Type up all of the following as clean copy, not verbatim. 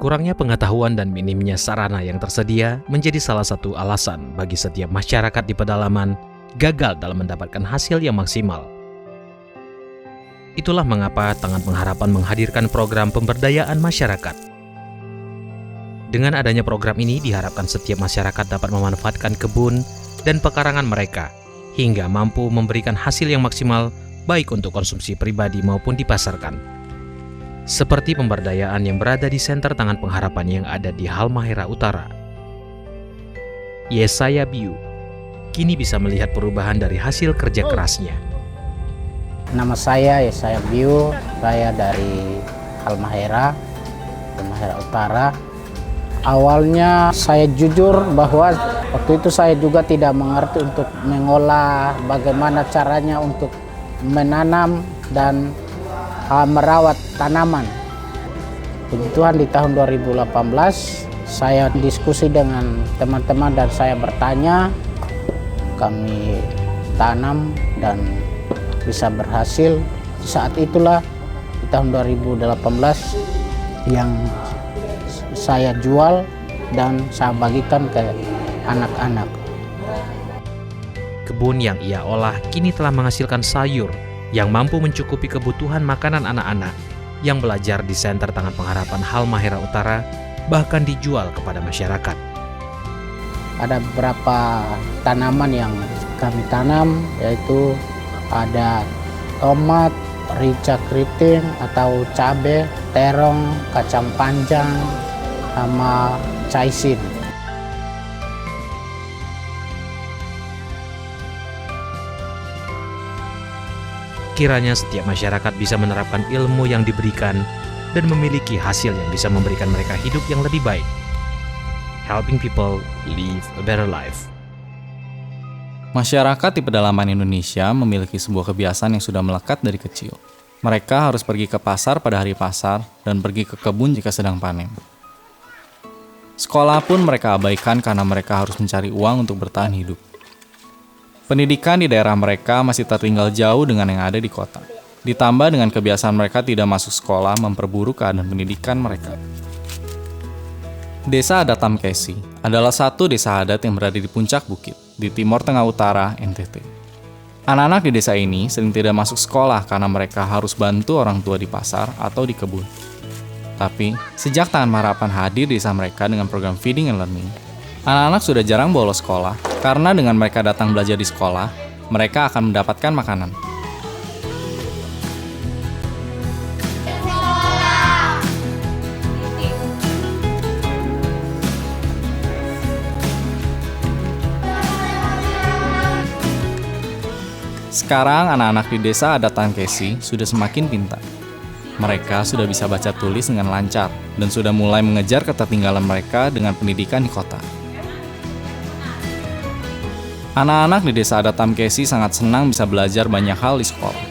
Kurangnya pengetahuan dan minimnya sarana yang tersedia menjadi salah satu alasan bagi setiap masyarakat di pedalaman gagal dalam mendapatkan hasil yang maksimal. Itulah mengapa Tangan Pengharapan menghadirkan program pemberdayaan masyarakat. Dengan adanya program ini diharapkan setiap masyarakat dapat memanfaatkan kebun dan pekarangan mereka hingga mampu memberikan hasil yang maksimal baik untuk konsumsi pribadi maupun dipasarkan. Seperti pemberdayaan yang berada di Senter Tangan Pengharapan yang ada di Halmahera Utara. Yesaya Biu kini bisa melihat perubahan dari hasil kerja kerasnya. Nama saya Yesaya Biu, saya dari Halmahera Utara. Awalnya saya jujur bahwa waktu itu saya juga tidak mengerti untuk mengolah bagaimana caranya untuk menanam dan merawat tanaman. Puji Tuhan di tahun 2018 saya diskusi dengan teman-teman dan saya bertanya, kami tanam dan bisa berhasil. Saat itulah di tahun 2018 yang saya jual dan saya bagikan ke anak-anak. Kebun yang ia olah kini telah menghasilkan sayur yang mampu mencukupi kebutuhan makanan anak-anak yang belajar di Senter Tangan Pengharapan Halmahera Utara, bahkan dijual kepada masyarakat. Ada beberapa tanaman yang kami tanam, yaitu ada tomat, rica keriting atau cabai, terong, kacang panjang, sama caisin. Kiranya setiap masyarakat bisa menerapkan ilmu yang diberikan dan memiliki hasil yang bisa memberikan mereka hidup yang lebih baik. Helping people live a better life. Masyarakat di pedalaman Indonesia memiliki sebuah kebiasaan yang sudah melekat dari kecil. Mereka harus pergi ke pasar pada hari pasar dan pergi ke kebun jika sedang panen. Sekolah pun mereka abaikan karena mereka harus mencari uang untuk bertahan hidup. Pendidikan di daerah mereka masih tertinggal jauh dengan yang ada di kota. Ditambah dengan kebiasaan mereka tidak masuk sekolah memperburuk keadaan pendidikan mereka. Desa adat Tamkesi adalah satu desa adat yang berada di puncak bukit, di Timur Tengah Utara, NTT. Anak-anak di desa ini sering tidak masuk sekolah karena mereka harus bantu orang tua di pasar atau di kebun. Tapi, sejak Tangan Pengharapan hadir di desa mereka dengan program Feeding and Learning, anak-anak sudah jarang bolos sekolah karena dengan mereka datang belajar di sekolah, mereka akan mendapatkan makanan. Sekarang anak-anak di desa adat Tamkesi sudah semakin pintar. Mereka sudah bisa baca tulis dengan lancar dan sudah mulai mengejar ketertinggalan mereka dengan pendidikan di kota. Anak-anak di desa adat Tamkesi sangat senang bisa belajar banyak hal di sekolah.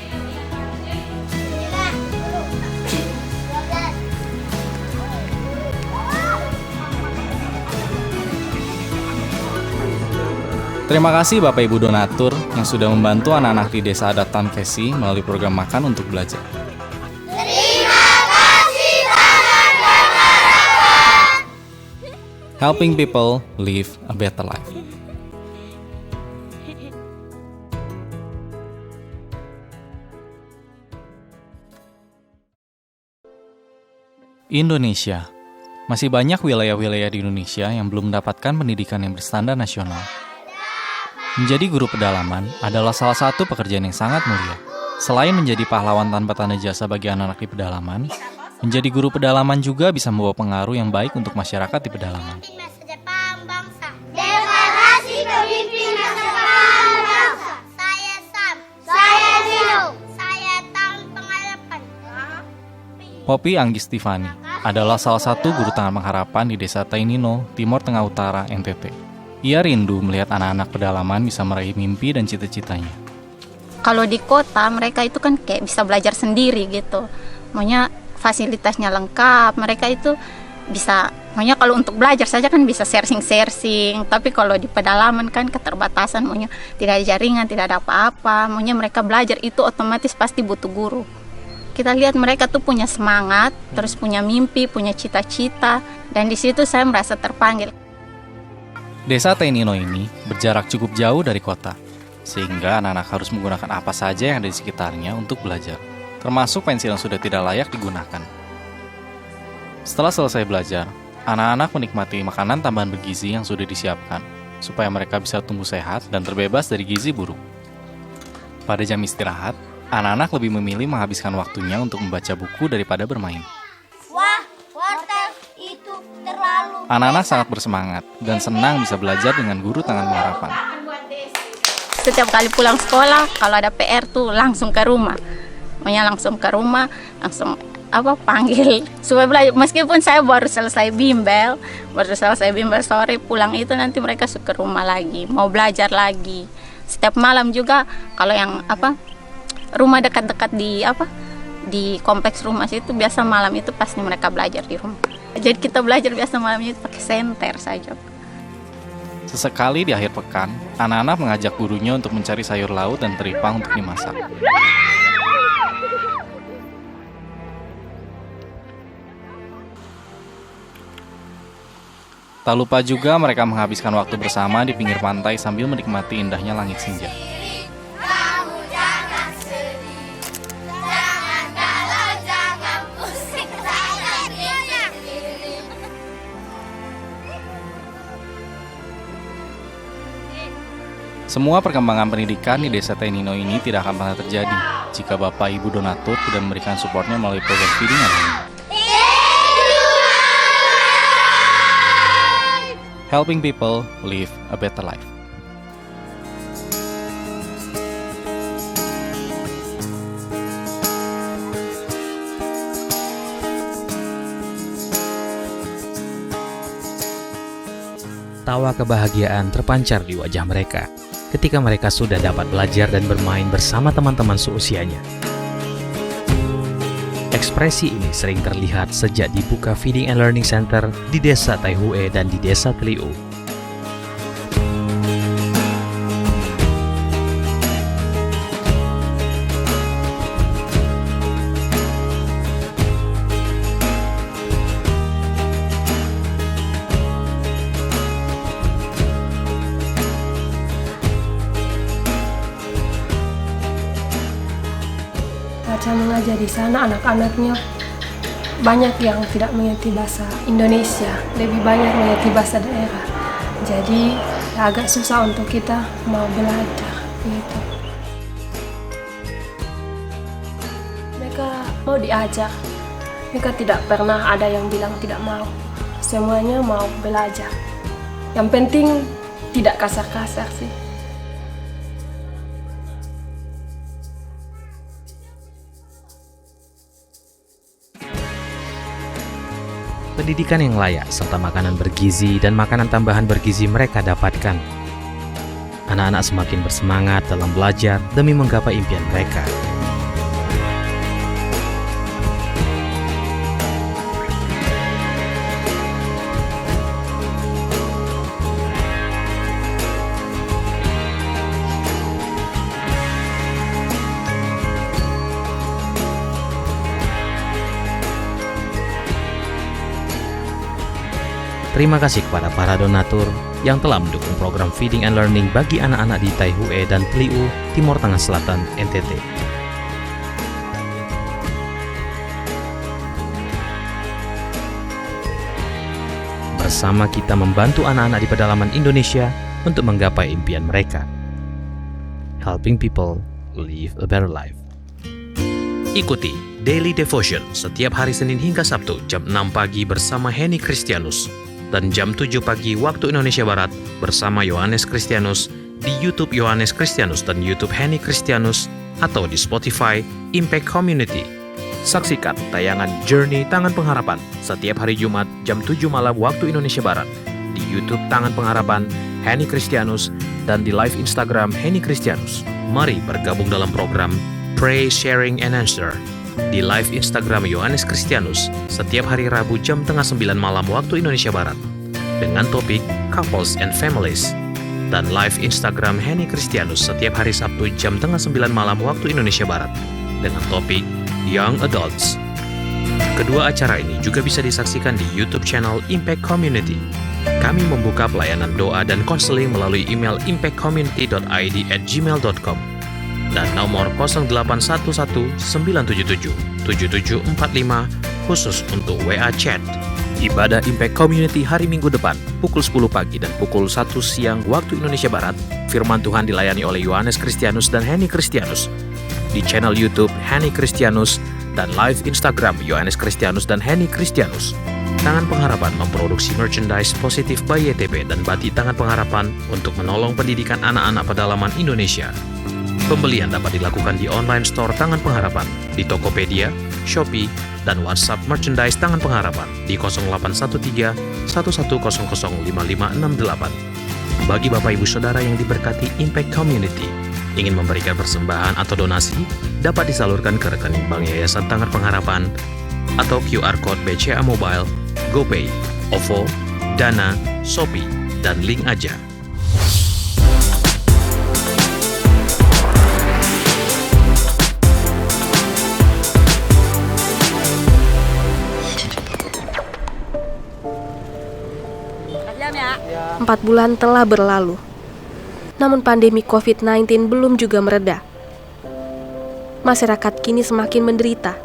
Terima kasih Bapak Ibu donatur yang sudah membantu anak-anak di desa adat Tamkesi melalui program Makan untuk Belajar. Terima kasih Tangan Pengharapan. Helping people live a better life. Indonesia. Masih banyak wilayah-wilayah di Indonesia yang belum mendapatkan pendidikan yang berstandar nasional. Menjadi guru pedalaman adalah salah satu pekerjaan yang sangat mulia. Selain menjadi pahlawan tanpa tanda jasa bagi anak-anak di pedalaman, menjadi guru pedalaman juga bisa membawa pengaruh yang baik untuk masyarakat di pedalaman. Deklarasi Pemimpin Masa Depan Bangsa. Saya Sam. Saya Dino. Saya Tangan Pengharapan. Poppy Anggistivani adalah salah satu guru Tangan Pengharapan di Desa Tainino, Timur Tengah Utara, NTT. Ia rindu melihat anak-anak pedalaman bisa meraih mimpi dan cita-citanya. Kalau di kota mereka itu kan kayak bisa belajar sendiri gitu. Maunya fasilitasnya lengkap, mereka itu bisa, maunya kalau untuk belajar saja kan bisa sharing-sharing. Tapi kalau di pedalaman kan keterbatasan, maunya tidak ada jaringan, tidak ada apa-apa. Maunya mereka belajar itu otomatis pasti butuh guru. kita lihat mereka tuh punya semangat, terus punya mimpi, punya cita-cita, dan di situ saya merasa terpanggil. Desa Tenino ini berjarak cukup jauh dari kota, sehingga anak-anak harus menggunakan apa saja yang ada di sekitarnya untuk belajar, termasuk pensil yang sudah tidak layak digunakan. Setelah selesai belajar, anak-anak menikmati makanan tambahan bergizi yang sudah disiapkan, supaya mereka bisa tumbuh sehat dan terbebas dari gizi buruk. Pada jam istirahat, anak-anak lebih memilih menghabiskan waktunya untuk membaca buku daripada bermain. Wah, wortel itu terlalu. Anak-anak sangat bersemangat dan senang bisa belajar dengan guru Tangan Pengharapan. Setiap kali pulang sekolah, kalau ada PR tuh langsung ke rumah. Maunya langsung ke rumah, langsung panggil supaya belajar. Meskipun saya baru selesai bimbel sore, pulang itu nanti mereka suka ke rumah lagi, mau belajar lagi. Setiap malam juga kalau yang rumah dekat-dekat di kompleks rumah situ, biasa malam itu pasti mereka belajar di rumah. Jadi kita belajar biasa malamnya itu pakai senter saja. Sesekali di akhir pekan, anak-anak mengajak gurunya untuk mencari sayur laut dan teripang untuk dimasak. Tak lupa juga mereka menghabiskan waktu bersama di pinggir pantai sambil menikmati indahnya langit senja. Kamu jangan sedih, jangan galau, jangan pusing, jangan diri. Semua perkembangan pendidikan di Desa Tenino ini tidak akan pernah terjadi jika Bapak Ibu donatur tidak memberikan supportnya melalui program feeding ini. Helping people live a better life. Tawa kebahagiaan terpancar di wajah mereka ketika mereka sudah dapat belajar dan bermain bersama teman-teman seusianya. Ekspresi ini sering terlihat sejak dibuka Feeding and Learning Center di Desa Taihue dan di Desa Tliu. Cara mengajar di sana, anak-anaknya banyak yang tidak mengerti bahasa Indonesia, lebih banyak mengerti bahasa daerah. Jadi agak susah untuk kita mau belajar gitu. Mereka mau diajar, mereka tidak pernah ada yang bilang tidak mau. Semuanya mau belajar. Yang penting tidak kasar-kasar sih. Pendidikan yang layak serta makanan bergizi dan makanan tambahan bergizi mereka dapatkan. Anak-anak semakin bersemangat dalam belajar demi menggapai impian mereka. Terima kasih kepada para donatur yang telah mendukung program Feeding and Learning bagi anak-anak di Taihue dan Tliu, Timur Tengah Selatan, NTT. Bersama kita membantu anak-anak di pedalaman Indonesia untuk menggapai impian mereka. Helping people live a better life. Ikuti Daily Devotion setiap hari Senin hingga Sabtu jam 6 pagi bersama Henny Kristianus dan jam 7 pagi waktu Indonesia Barat bersama Yohanes Kristianus di YouTube Yohanes Kristianus dan YouTube Henny Kristianus atau di Spotify Impact Community. Saksikan tayangan Journey Tangan Pengharapan setiap hari Jumat jam 7 malam waktu Indonesia Barat di YouTube Tangan Pengharapan Henny Kristianus dan di live Instagram Henny Kristianus. Mari bergabung dalam program Pray, Sharing, and Answer di live Instagram Yohanes Kristianus setiap hari Rabu jam tengah 9 malam waktu Indonesia Barat dengan topik Couples and Families, dan live Instagram Henny Kristianus setiap hari Sabtu jam tengah 9 malam waktu Indonesia Barat dengan topik Young Adults. Kedua acara ini juga bisa disaksikan di YouTube channel Impact Community. Kami membuka pelayanan doa dan konseling melalui email impactcommunity.id@gmail.com dan nomor 0811 977 7745 khusus untuk WA chat. Ibadah Impact Community hari Minggu depan pukul 10 pagi dan pukul 1 siang waktu Indonesia Barat. Firman Tuhan dilayani oleh Yohanes Kristianus dan Henny Kristianus di channel YouTube Henny Kristianus dan live Instagram Yohanes Kristianus dan Henny Kristianus. Tangan Pengharapan memproduksi merchandise Positif by YTP dan Batik Tangan Pengharapan untuk menolong pendidikan anak-anak pedalaman Indonesia. Pembelian dapat dilakukan di online store Tangan Pengharapan, di Tokopedia, Shopee, dan WhatsApp merchandise Tangan Pengharapan di 0813 1100 5568. Bagi Bapak Ibu Saudara yang diberkati Impact Community, ingin memberikan persembahan atau donasi, dapat disalurkan ke rekening bank Yayasan Tangan Pengharapan atau QR Code BCA Mobile, GoPay, OVO, Dana, Shopee, dan link aja. Empat bulan telah berlalu, namun pandemi COVID-19 belum juga mereda. Masyarakat kini semakin menderita.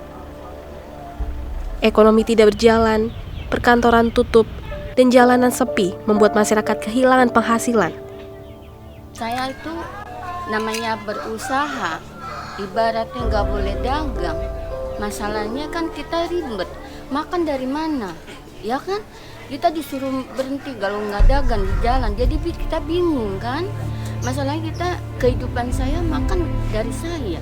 Ekonomi tidak berjalan, perkantoran tutup, dan jalanan sepi membuat masyarakat kehilangan penghasilan. Saya itu namanya berusaha, ibaratnya nggak boleh dagang. Masalahnya kan kita ribet, makan dari mana? Ya kan? Kita disuruh berhenti kalau nggak dagang di jalan, jadi kita bingung kan. Masalahnya kita, kehidupan saya makan dari saya,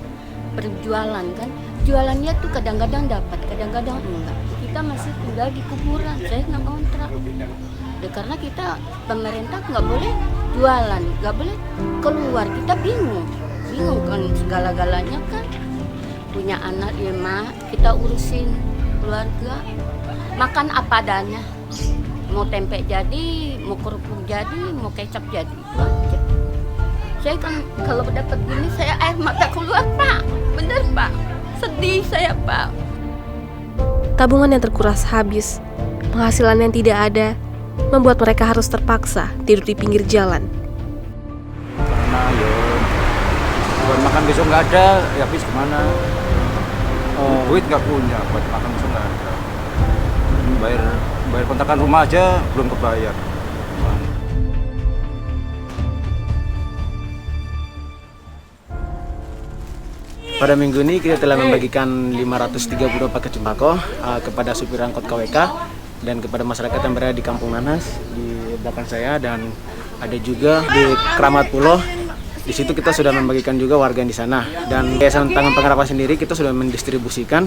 berjualan kan. Jualannya tuh kadang-kadang dapat, kadang-kadang enggak. Kita masih tinggal di kuburan, saya nggak kontrak. Ya, karena kita, pemerintah nggak boleh jualan, nggak boleh keluar, kita bingung kan segala-galanya kan. Punya anak ya mah, kita urusin keluarga, makan apa adanya. Mau tempe jadi, mau kerupuk jadi, mau kecap jadi, itu aja. Saya kan kalau dapat gini saya air mata keluar Pak, bener Pak, sedih saya Pak. Tabungan yang terkuras habis, penghasilan yang tidak ada, membuat mereka harus terpaksa tidur di pinggir jalan. Karena ya buat makan besok nggak ada, ya habis kemana? Duit nggak punya, buat makan besok nggak ada. Bayar kontrakan rumah aja belum kebayar. Pada minggu ini kita telah membagikan 532 paket sembako kepada supir angkot KWK dan kepada masyarakat yang berada di Kampung Nanas di belakang saya, dan ada juga di Keramat Pulo. Di situ kita sudah membagikan juga warga yang di sana, dan Yayasan Tangan Pengharapan sendiri kita sudah mendistribusikan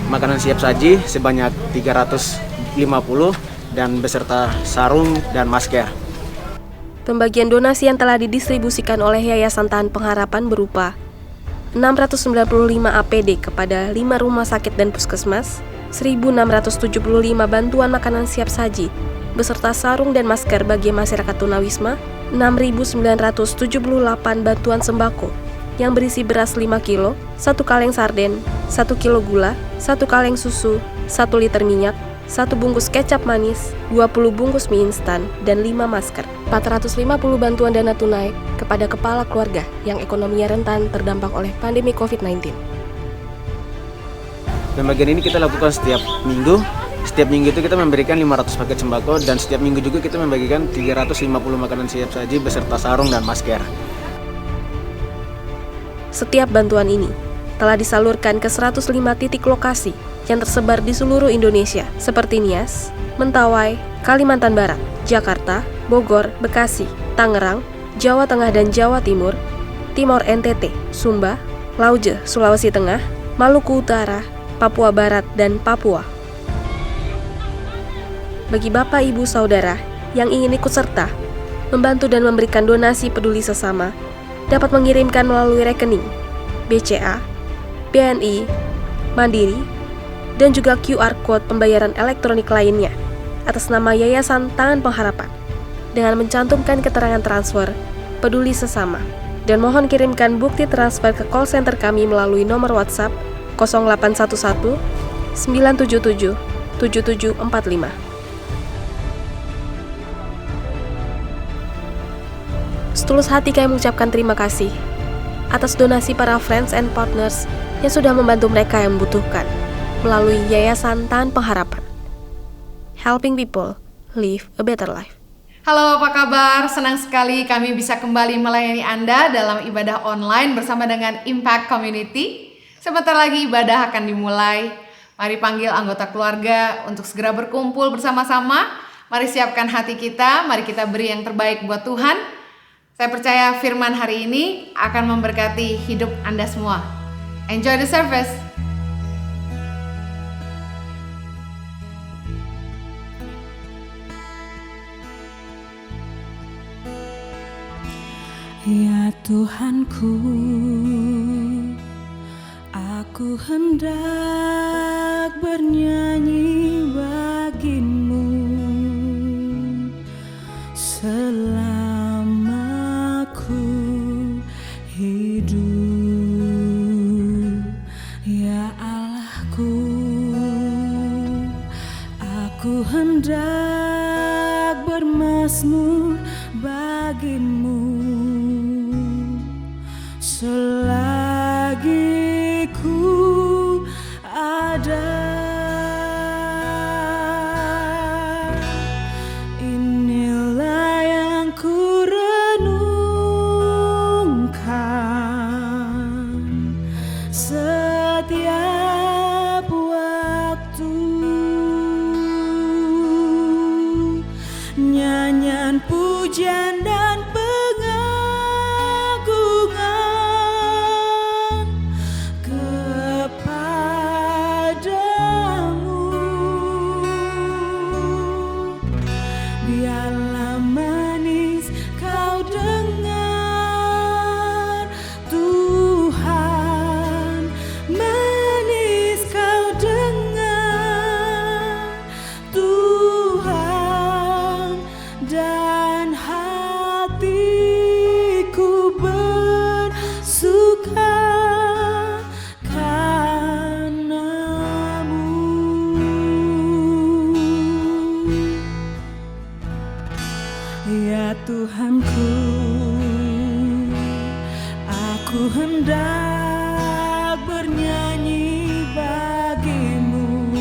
makanan siap saji sebanyak 350 dan beserta sarung dan masker. Pembagian donasi yang telah didistribusikan oleh Yayasan Tahan Pengharapan berupa 695 APD kepada 5 rumah sakit dan puskesmas, 1.675 bantuan makanan siap saji, beserta sarung dan masker bagi masyarakat tunawisma, 6.978 bantuan sembako, yang berisi beras 5 kilo, 1 kaleng sarden, 1 kilo gula, 1 kaleng susu, 1 liter minyak, 1 bungkus kecap manis, 20 bungkus mie instan, dan 5 masker. 450 bantuan dana tunai kepada kepala keluarga yang ekonominya rentan terdampak oleh pandemi COVID-19. Pembagian ini kita lakukan setiap minggu. Setiap minggu itu kita memberikan 500 paket sembako, dan setiap minggu juga kita membagikan 350 makanan siap saji beserta sarung dan masker. Setiap bantuan ini telah disalurkan ke 105 titik lokasi yang tersebar di seluruh Indonesia, seperti Nias, Mentawai, Kalimantan Barat, Jakarta, Bogor, Bekasi, Tangerang, Jawa Tengah dan Jawa Timur, Timor NTT, Sumba, Lauje, Sulawesi Tengah, Maluku Utara, Papua Barat, dan Papua. Bagi Bapak, Ibu, Saudara yang ingin ikut serta, membantu dan memberikan donasi peduli sesama, dapat mengirimkan melalui rekening BCA, BNI, Mandiri, dan juga QR Code pembayaran elektronik lainnya atas nama Yayasan Tangan Pengharapan dengan mencantumkan keterangan transfer peduli sesama, dan mohon kirimkan bukti transfer ke call center kami melalui nomor WhatsApp 0811 977 7745. Setulus hati kami mengucapkan terima kasih atas donasi para friends and partners yang sudah membantu mereka yang membutuhkan melalui Yayasan Tahan Pengharapan. Helping people live a better life. Halo, apa kabar? Senang sekali kami bisa kembali melayani Anda dalam ibadah online bersama dengan Impact Community. Sebentar lagi ibadah akan dimulai. Mari panggil anggota keluarga untuk segera berkumpul bersama-sama. Mari siapkan hati kita, mari kita beri yang terbaik buat Tuhan. Saya percaya firman hari ini akan memberkati hidup Anda semua. Enjoy the service. Ya Tuhanku, aku hendak bernyanyi bagimu selama ku hidup. Ya Allahku, aku hendak bermazmur bagimu selagi ku ada. Inilah yang ku renungkan setiap waktu. Nyanyian pujian dan Tuhanku, aku hendak bernyanyi bagimu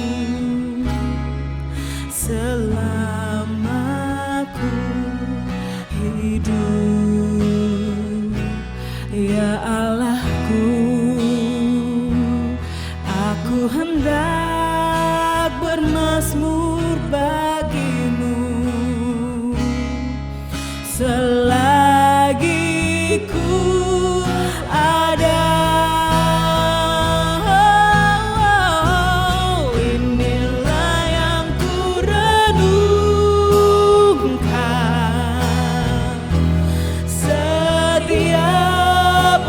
selama ku hidup. Ya Allahku, aku hendak bermazmur bagimu selagi ku ada. Inilah yang ku renungkan setiap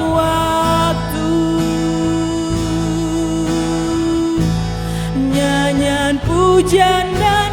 waktu. Nyanyian pujian dan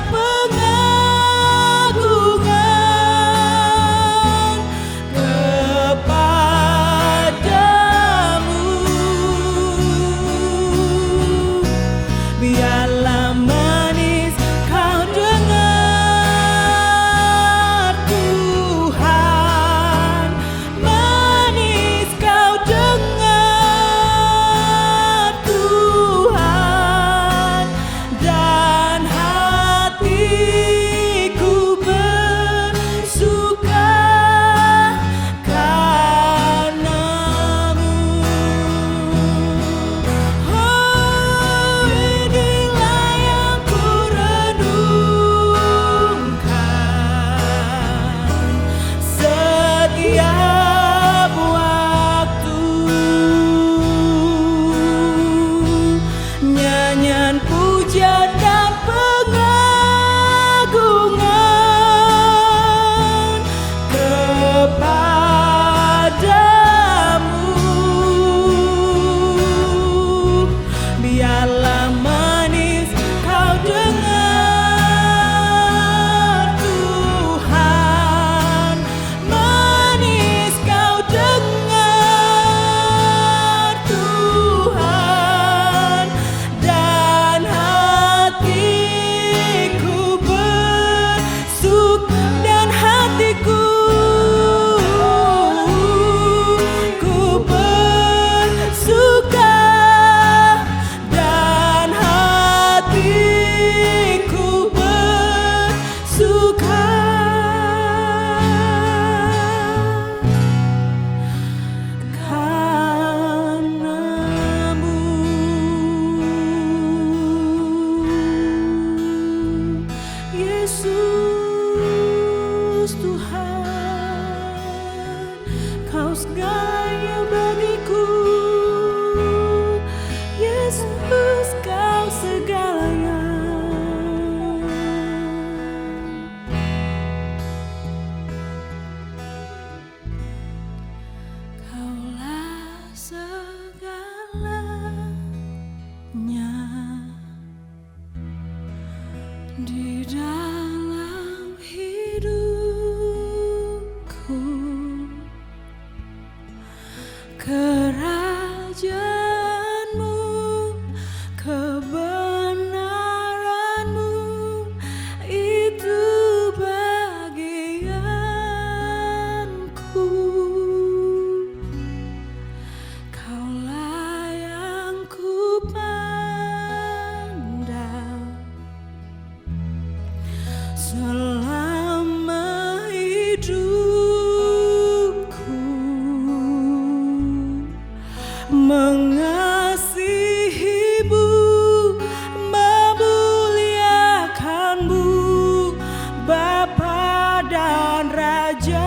di dalam hidupku. Kerajaanmu, kebenaranmu, itu bagianku. Kaulah yang ku pandang selama hidupku, mengasihimu, memuliakanmu, Bapa dan Rajaku.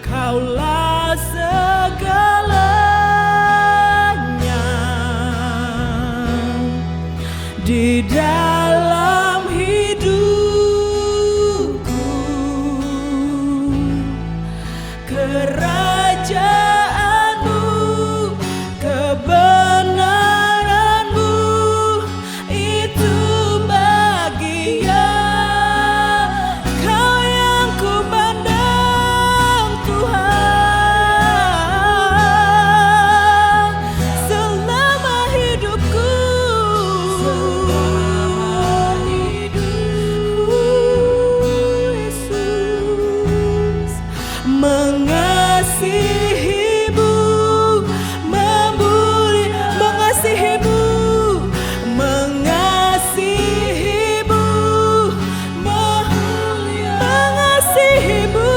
Kaulah segalanya di dalam hidupku. Kerajaanmu, kebenaranmu, itu bagian. Kau yang ku pandang Tuhan selama hidupku. Yesus, mengasihimu, mengasihimu, mengasihimu, mengasihimu,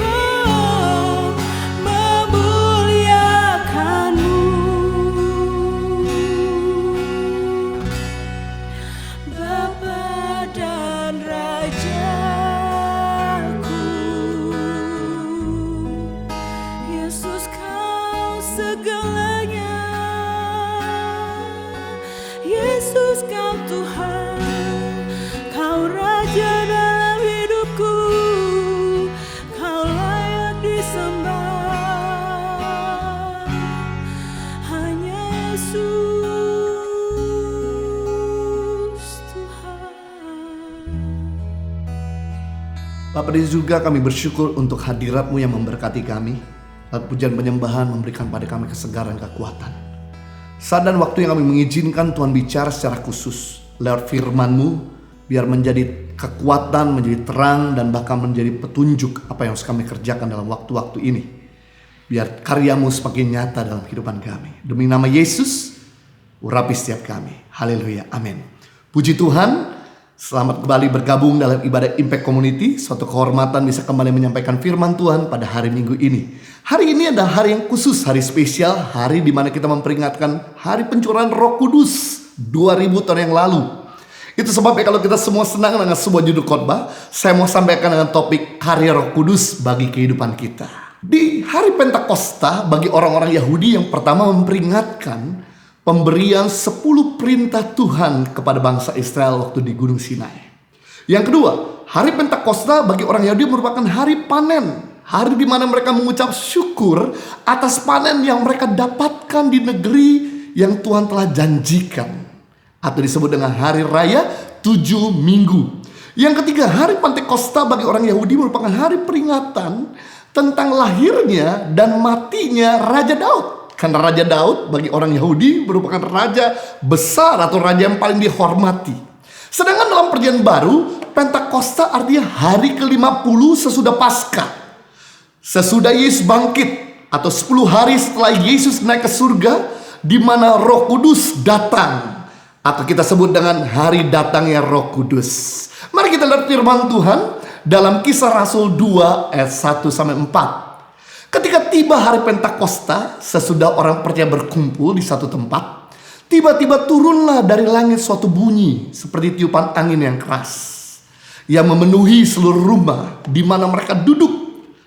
oh, memuliakanmu, Bapa dan Rajaku. Yesus, kau segalanya. Yesus, kau Tuhan, kau Raja dalam hidupku. Kau layak disembah, hanya Yesus Tuhan. Bapa di surga, kami bersyukur untuk hadirat-Mu yang memberkati kami. Lalu pujian penyembahan memberikan pada kami kesegaran, kekuatan. Saat dan waktu yang kami mengizinkan Tuhan bicara secara khusus lewat firman-Mu, biar menjadi kekuatan, menjadi terang, dan bahkan menjadi petunjuk apa yang harus kami kerjakan dalam waktu-waktu ini. Biar karya-Mu semakin nyata dalam kehidupan kami. Demi nama Yesus, urapi setiap kami. Haleluya, amin. Puji Tuhan. Selamat kembali bergabung dalam ibadah Impact Community. Suatu kehormatan bisa kembali menyampaikan firman Tuhan pada hari Minggu ini. Hari ini adalah hari yang khusus, hari spesial, hari di mana kita memperingatkan hari pencurahan Roh Kudus 2000 tahun yang lalu. Itu sebabnya kalau kita semua senang dengan sebuah judul khotbah, saya mau sampaikan dengan topik karya Roh Kudus bagi kehidupan kita. Di hari Pentakosta, bagi orang-orang Yahudi yang pertama memperingatkan pemberian 10 perintah Tuhan kepada bangsa Israel waktu di Gunung Sinai. Yang kedua, hari Pentakosta bagi orang Yahudi merupakan hari panen. Hari di mana mereka mengucap syukur atas panen yang mereka dapatkan di negeri yang Tuhan telah janjikan. Atau disebut dengan hari raya 7 minggu. Yang ketiga, hari Pentakosta bagi orang Yahudi merupakan hari peringatan tentang lahirnya dan matinya Raja Daud. Karena Raja Daud bagi orang Yahudi merupakan raja besar atau raja yang paling dihormati. Sedangkan dalam Perjanjian Baru, Pentakosta artinya hari ke-50 sesudah Paskah. Sesudah Yesus bangkit atau 10 hari setelah Yesus naik ke surga, di mana Roh Kudus datang. Atau kita sebut dengan hari datangnya Roh Kudus. Mari kita lihat firman Tuhan dalam Kisah Rasul 2 ayat 1-4. Ketika tiba hari Pentakosta, sesudah orang percaya berkumpul di satu tempat, tiba-tiba turunlah dari langit suatu bunyi seperti tiupan angin yang keras yang memenuhi seluruh rumah di mana mereka duduk,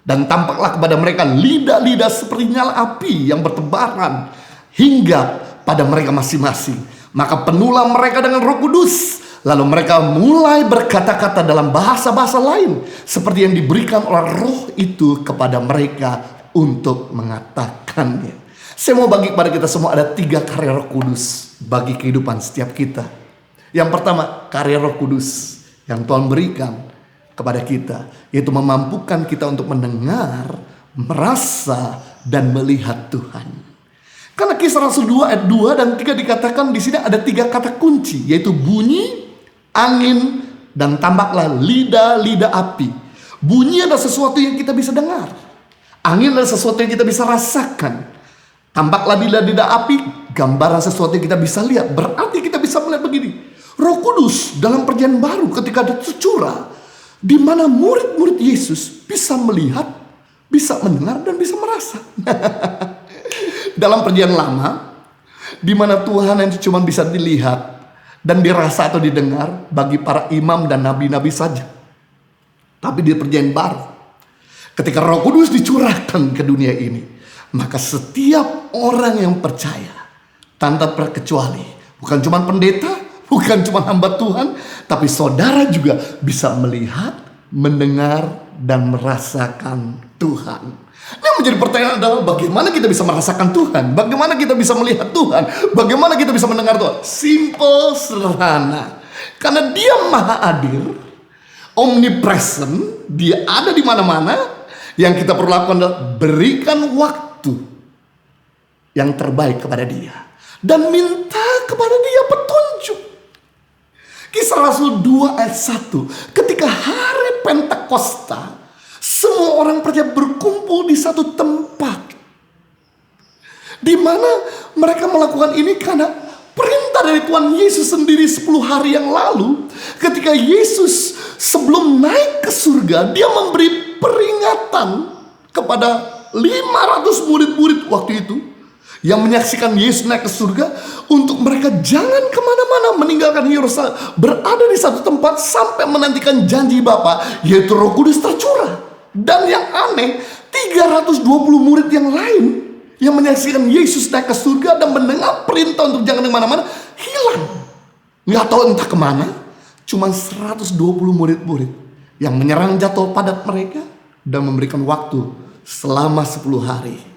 dan tampaklah kepada mereka lidah-lidah seperti nyala api yang bertebaran hingga pada mereka masing-masing. Maka penuhlah mereka dengan Roh Kudus. Lalu mereka mulai berkata-kata dalam bahasa-bahasa lain seperti yang diberikan oleh Roh itu kepada mereka untuk mengatakannya. Saya mau bagi kepada kita semua ada 3 karya Roh Kudus bagi kehidupan setiap kita. Yang pertama, karya Roh Kudus yang Tuhan berikan kepada kita, yaitu memampukan kita untuk mendengar, merasa, dan melihat Tuhan. Karena Kisah Rasul 2 ayat 2 dan 3 dikatakan di sini ada 3 kata kunci, yaitu bunyi, angin, dan tambaklah lidah-lidah api. Bunyi adalah sesuatu yang kita bisa dengar. Angin adalah sesuatu yang kita bisa rasakan. Tambaklah lidah-lidah api, gambaran sesuatu yang kita bisa lihat. Berarti kita bisa melihat begini. Roh Kudus dalam perjanjian baru ketika ada tercurah, di mana murid-murid Yesus bisa melihat, bisa mendengar, dan bisa merasa. Dalam perjanjian lama, di mana Tuhan yang cuma bisa dilihat dan dirasa atau didengar bagi para imam dan nabi-nabi saja. Tapi di perjanjian baru, ketika Roh Kudus dicurahkan ke dunia ini, maka setiap orang yang percaya tanpa terkecuali, bukan cuma pendeta, bukan cuma hamba Tuhan, tapi saudara juga bisa melihat, mendengar, dan merasakan Tuhan. Yang menjadi pertanyaan adalah bagaimana kita bisa merasakan Tuhan? Bagaimana kita bisa melihat Tuhan? Bagaimana kita bisa mendengar Tuhan? Simple, sederhana. Karena Dia Maha Hadir, omnipresent, Dia ada di mana-mana. Yang kita perlu lakukan adalah berikan waktu yang terbaik kepada Dia dan minta kepada Dia petunjuk. Kisah Rasul 2 ayat 1, ketika hari Pentakosta, semua orang percaya berkumpul di satu tempat, di mana mereka melakukan ini karena perintah dari Tuhan Yesus sendiri 10 hari yang lalu. Ketika Yesus sebelum naik ke surga, Dia memberi peringatan kepada 500 murid-murid waktu itu yang menyaksikan Yesus naik ke surga, untuk mereka jangan kemana-mana, meninggalkan Yerusalem, berada di satu tempat sampai menantikan janji Bapa, yaitu Roh Kudus tercurah. Dan yang aneh, 320 murid yang lain yang menyaksikan Yesus naik ke surga dan mendengar perintah untuk jangan kemana-mana, hilang. Nggak tahu entah kemana. Cuma 120 murid-murid yang menyerang jadwal padat mereka dan memberikan waktu selama 10 hari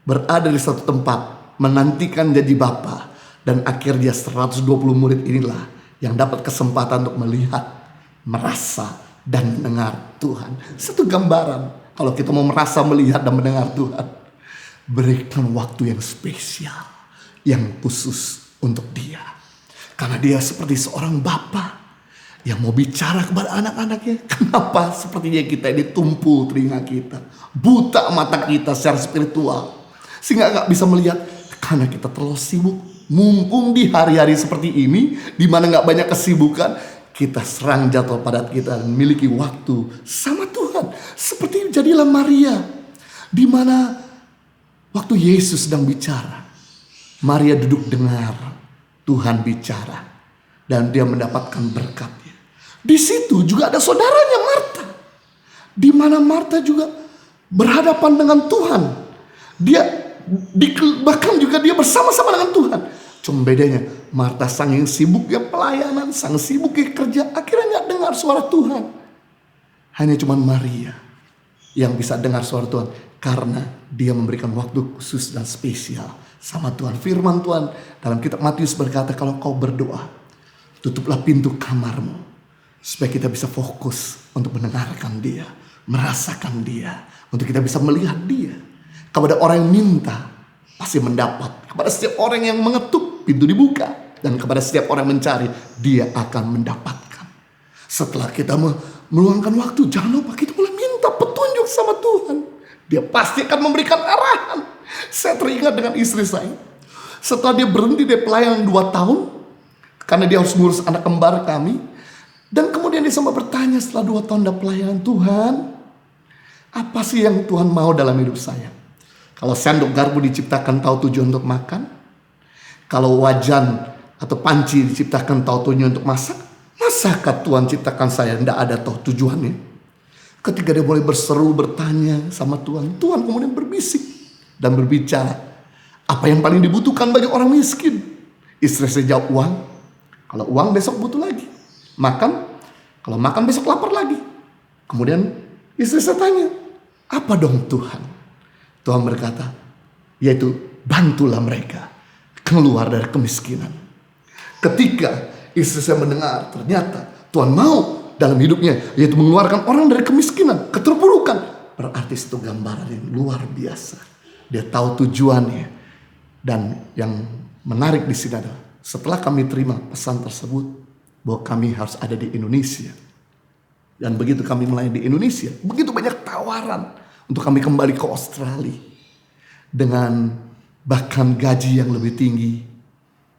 berada di satu tempat menantikan janji Bapa. Dan akhirnya 120 murid inilah yang dapat kesempatan untuk melihat, merasa, dan mendengar Tuhan. Satu gambaran, kalau kita mau merasa, melihat, dan mendengar Tuhan, berikan waktu yang spesial, yang khusus untuk Dia. Karena Dia seperti seorang Bapa yang mau bicara kepada anak-anaknya. Kenapa sepertinya kita ini tumpul telinga kita, buta mata kita secara spiritual, sehingga gak bisa melihat? Karena kita terlalu sibuk. Mumpung di hari-hari seperti ini, di mana gak banyak kesibukan, kita serang jadwal padat kita dan memiliki waktu sama Tuhan. Seperti jadilah Maria, di mana waktu Yesus sedang bicara, Maria duduk dengar Tuhan bicara, dan dia mendapatkan berkatnya. Di situ juga ada saudaranya Marta, di mana Marta juga berhadapan dengan Tuhan. Bahkan juga dia bersama-sama dengan Tuhan. Cuma bedanya, Marta saking sibuknya pelayanan, saking sibuknya kerja, akhirnya gak dengar suara Tuhan. Hanya cuma Maria yang bisa dengar suara Tuhan, karena dia memberikan waktu khusus dan spesial sama Tuhan. Firman Tuhan dalam kitab Matius berkata, kalau kau berdoa, tutuplah pintu kamarmu, supaya kita bisa fokus untuk mendengarkan Dia, merasakan Dia, untuk kita bisa melihat Dia. Kepada orang yang minta, pasti mendapat. Kepada setiap orang yang mengetuk, pintu dibuka. Dan kepada setiap orang yang mencari, dia akan mendapatkan. Setelah kita meluangkan waktu, jangan lupa kita boleh minta petunjuk sama Tuhan. Dia pasti akan memberikan arahan. Saya teringat dengan istri saya. Setelah dia berhenti dari pelayanan 2 tahun, karena dia harus ngurus anak kembar kami. Dan kemudian dia sempat bertanya setelah 2 tahun dari pelayanan, Tuhan, apa sih yang Tuhan mau dalam hidup saya? Kalau sendok garpu diciptakan tahu tujuan untuk makan, kalau wajan atau panci diciptakan tahu tujuan untuk masak, masakah Tuhan ciptakan saya tidak ada tahu tujuannya? Ketika dia mulai berseru, bertanya sama Tuhan, Tuhan kemudian berbisik dan berbicara, apa yang paling dibutuhkan bagi orang miskin? Istri saya jawab uang. Kalau uang besok butuh lagi. Makan, kalau makan besok lapar lagi. Kemudian istri saya tanya, apa dong Tuhan? Tuhan berkata, yaitu bantulah mereka keluar dari kemiskinan. Ketika istri saya mendengar ternyata Tuhan mau dalam hidupnya, yaitu mengeluarkan orang dari kemiskinan, keterpurukan, berarti itu gambaran yang luar biasa. Dia tahu tujuannya. Dan yang menarik di sini adalah setelah kami terima pesan tersebut bahwa kami harus ada di Indonesia, dan begitu kami melayani di Indonesia, begitu banyak tawaran untuk kami kembali ke Australia dengan bahkan gaji yang lebih tinggi,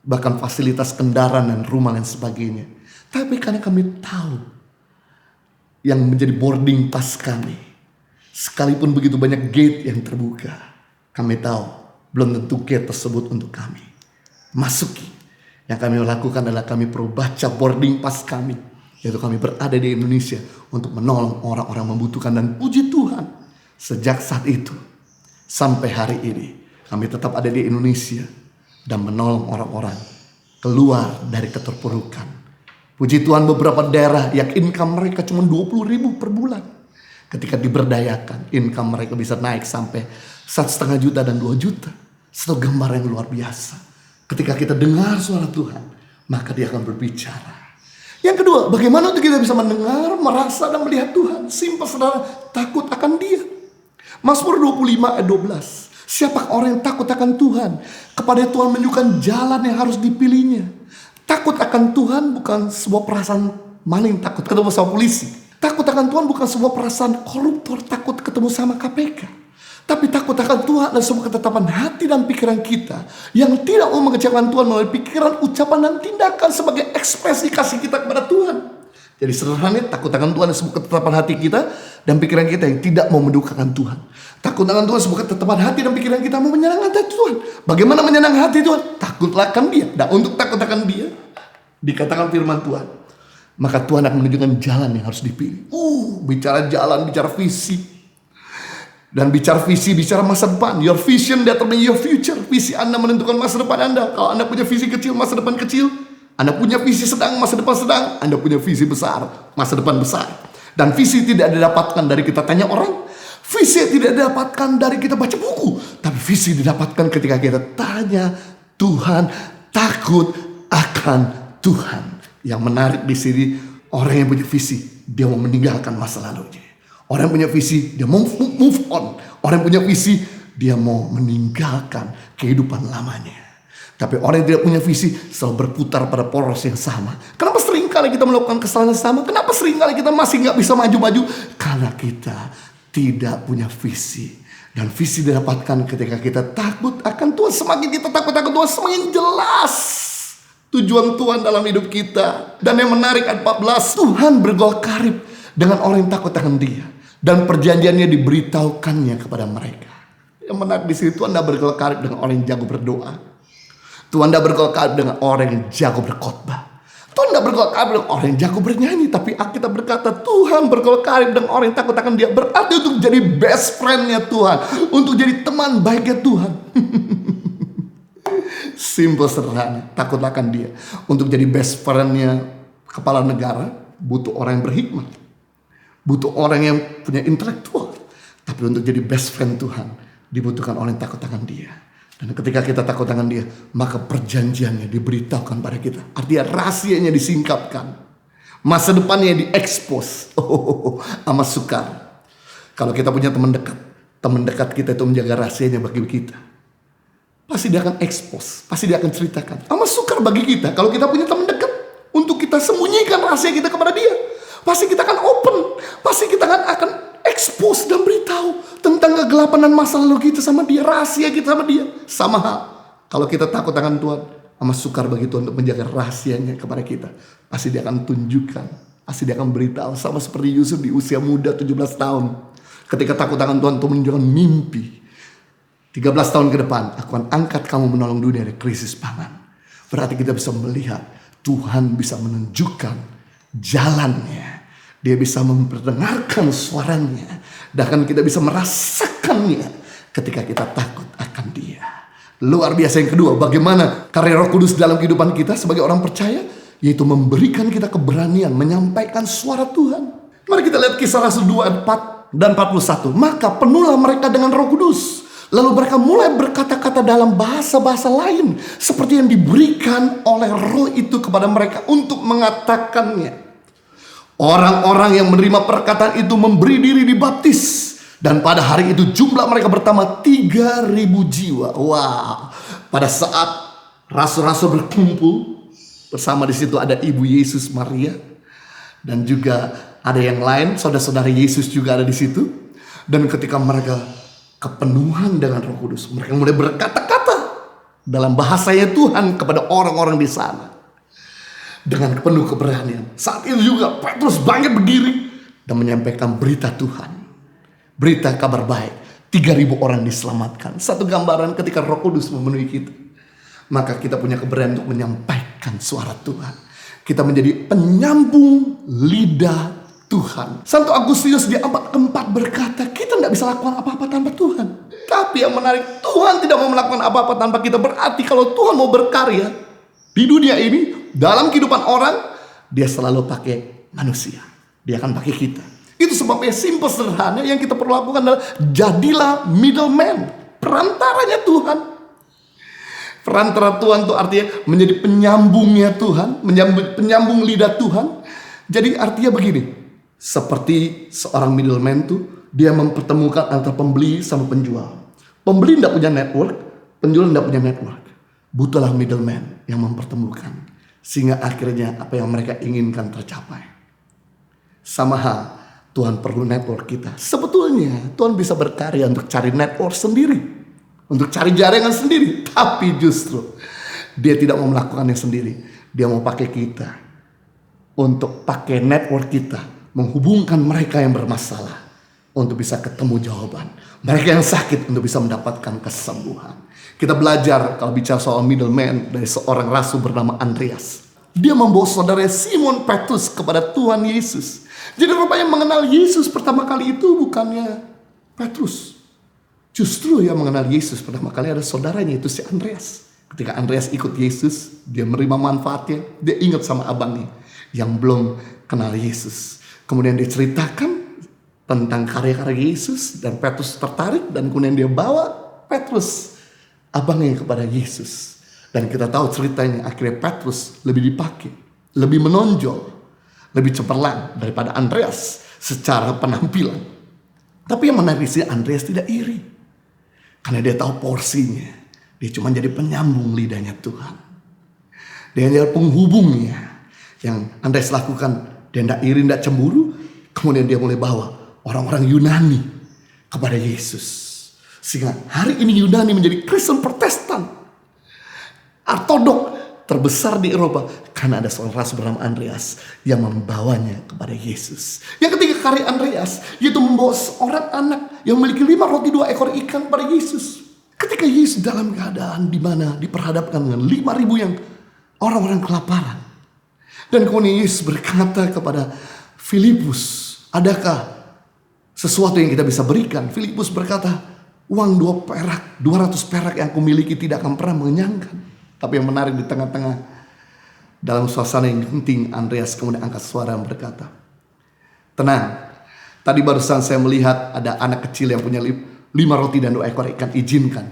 bahkan fasilitas kendaraan dan rumah dan sebagainya. Tapi karena kami tahu yang menjadi boarding pass kami, sekalipun begitu banyak gate yang terbuka, kami tahu belum tentu gate tersebut untuk kami masuki. Yang kami lakukan adalah kami perlu baca boarding pass kami, yaitu kami berada di Indonesia untuk menolong orang-orang membutuhkan. Dan puji Tuhan, sejak saat itu sampai hari ini kami tetap ada di Indonesia dan menolong orang-orang keluar dari keterpurukan. Puji Tuhan, beberapa daerah yang income mereka cuma 20.000 per bulan, ketika diberdayakan, income mereka bisa naik sampai 1,5 juta dan 2 juta. Satu gambar yang luar biasa. Ketika kita dengar suara Tuhan, maka dia akan berbicara. Yang kedua, bagaimana untuk kita bisa mendengar, merasa dan melihat Tuhan? Simpel, saudara, takut akan dia. Mazmur 25 ayat 12. Siapa orang yang takut akan Tuhan? Kepada Tuhan menunjukkan jalan yang harus dipilihnya. Takut akan Tuhan bukan sebuah perasaan maling takut ketemu sama polisi. Takut akan Tuhan bukan sebuah perasaan koruptor takut ketemu sama KPK. Tapi takut akan Tuhan adalah sebuah ketetapan hati dan pikiran kita yang tidak mau mengecewakan Tuhan melalui pikiran, ucapan, dan tindakan sebagai ekspresi kasih kita kepada Tuhan. Jadi sederhananya, takut akan Tuhan adalah sebuah ketetapan hati kita dan pikiran kita yang tidak mau mendukakan Tuhan. Takut akan Tuhan sebuah ketetapan hati dan pikiran kita mau menyenangkan hati Tuhan. Bagaimana menyenangkan hati Tuhan? Takutlah akan dia. Dan untuk takut akan dia, dikatakan firman Tuhan, maka Tuhan akan menunjukkan jalan yang harus dipilih. Bicara jalan, bicara visi. Dan bicara visi, bicara masa depan. Your vision determine your future. Visi Anda menentukan masa depan Anda. Kalau Anda punya visi kecil, masa depan kecil. Anda punya visi sedang, masa depan sedang. Anda punya visi besar, masa depan besar. Dan visi tidak didapatkan dari kita tanya orang. Visi tidak didapatkan dari kita baca buku. Tapi visi didapatkan ketika kita tanya Tuhan, takut akan Tuhan. Yang menarik di sini, orang yang punya visi, dia mau meninggalkan masa lalunya. Orang yang punya visi, dia mau move on. Orang yang punya visi, dia mau meninggalkan kehidupan lamanya. Tapi orang yang tidak punya visi selalu berputar pada poros yang sama. Kenapa seringkali kita melakukan kesalahan yang sama? Kenapa seringkali kita masih gak bisa maju-maju? Karena kita tidak punya visi. Dan visi didapatkan ketika kita takut akan Tuhan. Semakin kita takut akan Tuhan, semakin jelas tujuan Tuhan dalam hidup kita. Dan yang menarik ayat 14, Tuhan bergaul karib dengan orang yang takut akan dia. Dan perjanjiannya diberitahukannya kepada mereka. Yang menarik di sini, Tuhan tidak bergaul karib dengan orang yang jago berdoa. Tuhan tidak bergaul karib dengan orang yang jago berkhotbah. Tuhan tidak bergaul karib dengan orang yang jago bernyanyi. Tapi Alkitab berkata Tuhan bergaul karib dengan orang yang takut akan dia. Berarti untuk jadi best friend-nya Tuhan. Untuk jadi teman baiknya Tuhan. Simple, sederhana. Takut akan dia. Untuk jadi best friend-nya kepala negara, butuh orang yang berhikmat. Butuh orang yang punya intelektual. Tapi untuk jadi best friend Tuhan, dibutuhkan orang yang takut akan dia. Dan ketika kita takut akan dia, maka perjanjiannya diberitahukan pada kita. Artinya rahasianya disingkapkan. Masa depannya diekspos. Amat sukar. Kalau kita punya teman dekat kita itu menjaga rahasianya bagi kita, pasti dia akan ekspos, pasti dia akan ceritakan. Amat sukar bagi kita kalau kita punya teman dekat untuk kita sembunyikan rahasia kita kepada dia. Pasti kita akan open, pasti kita akan expose dan beritahu tentang kegelapan dan masa lalu kita sama dia, rahasia kita sama dia. Sama hal, kalau kita takut akan Tuhan, amat sukar bagi Tuhan untuk menjaga rahasianya kepada kita. Pasti dia akan tunjukkan, pasti dia akan beritahu. Sama seperti Yusuf di usia muda 17 tahun. Ketika takut akan Tuhan, Tuhan menunjukkan mimpi. 13 tahun ke depan, aku akan angkat kamu menolong dunia dari krisis pangan. Berarti kita bisa melihat Tuhan bisa menunjukkan jalannya. Dia bisa memperdengarkan suaranya. Dan kita bisa merasakannya ketika kita takut akan dia. Luar biasa. Yang kedua, bagaimana karya Roh Kudus dalam kehidupan kita sebagai orang percaya, yaitu memberikan kita keberanian menyampaikan suara Tuhan. Mari kita lihat Kisah Rasul 2 ayat 4 dan 41. Maka penuhlah mereka dengan Roh Kudus. Lalu mereka mulai berkata-kata dalam bahasa-bahasa lain seperti yang diberikan oleh Roh itu kepada mereka untuk mengatakannya. Orang-orang yang menerima perkataan itu memberi diri dibaptis. Dan pada hari itu jumlah mereka bertambah 3.000 jiwa. Wow. Pada saat rasul-rasul berkumpul bersama, di situ ada Ibu Yesus Maria. Dan juga ada yang lain, saudara-saudara Yesus juga ada di situ. Dan ketika mereka kepenuhan dengan Roh Kudus, mereka mulai berkata-kata dalam bahasanya Tuhan kepada orang-orang di sana dengan penuh keberanian. Saat itu juga Petrus bangkit berdiri dan menyampaikan berita Tuhan, berita kabar baik. 3.000 orang diselamatkan. Satu gambaran ketika Roh Kudus memenuhi kita, maka kita punya keberanian untuk menyampaikan suara Tuhan. Kita menjadi penyambung lidah Tuhan. Santo Agustinus di abad keempat berkata, kita tidak bisa lakukan apa-apa tanpa Tuhan. Tapi yang menarik, Tuhan tidak mau melakukan apa-apa tanpa kita. Berarti kalau Tuhan mau berkarya di dunia ini, dalam kehidupan orang, dia selalu pakai manusia. Dia akan pakai kita. Itu sebabnya simple, sederhana, yang kita perlu lakukan adalah jadilah middleman, perantaranya Tuhan. Perantara Tuhan itu artinya menjadi penyambungnya Tuhan, penyambung lidah Tuhan. Jadi artinya begini, seperti seorang middleman tuh, dia mempertemukan antara pembeli sama penjual. Pembeli tidak punya network, penjual tidak punya network. Butuhlah middleman yang mempertemukan, sehingga akhirnya apa yang mereka inginkan tercapai. Sama hal, Tuhan perlu network kita. Sebetulnya Tuhan bisa berkarya untuk cari network sendiri, untuk cari jaringan sendiri. Tapi justru dia tidak mau melakukannya sendiri. Dia mau pakai kita untuk pakai network kita, menghubungkan mereka yang bermasalah untuk bisa ketemu jawaban. Mereka yang sakit untuk bisa mendapatkan kesembuhan. Kita belajar kalau bicara soal middleman dari seorang rasul bernama Andreas. Dia membawa saudara Simon Petrus kepada Tuhan Yesus. Jadi rupanya mengenal Yesus pertama kali itu bukannya Petrus. Justru yang mengenal Yesus pertama kali ada saudaranya, itu si Andreas. Ketika Andreas ikut Yesus, dia menerima manfaatnya. Dia ingat sama abangnya yang belum kenal Yesus. Kemudian dia ceritakan tentang karya-karya Yesus, dan Petrus tertarik, dan kemudian dia bawa Petrus, abangnya, kepada Yesus. Dan kita tahu ceritanya akhirnya Petrus lebih dipakai, lebih menonjol, lebih cemerlang daripada Andreas secara penampilan. Tapi yang menarik sih, Andreas tidak iri, karena dia tahu porsinya. Dia cuma jadi penyambung lidahnya Tuhan. Dia jadi penghubungnya. Yang Andreas lakukan, dia tidak iri, tidak cemburu. Kemudian dia mulai bawa orang-orang Yunani kepada Yesus. Sehingga hari ini Yunani menjadi Kristen Protestan, Ortodok terbesar di Eropa. Karena ada seorang rasul bernama Andreas yang membawanya kepada Yesus. Yang ketiga karya Andreas, yaitu membawa seorang anak yang memiliki 5 roti 2 ekor ikan pada Yesus. Ketika Yesus dalam keadaan di mana diperhadapkan dengan 5.000 yang orang-orang kelaparan. Dan kemudian Yesus berkata kepada Filipus, adakah sesuatu yang kita bisa berikan? Filipus berkata, uang 200 perak yang kumiliki tidak akan pernah mengenyangkan. Tapi yang menarik, di tengah-tengah dalam suasana yang genting, Andreas kemudian angkat suara dan berkata, tenang, tadi barusan saya melihat ada anak kecil yang punya 5 roti dan 2 ekor ikan. Izinkan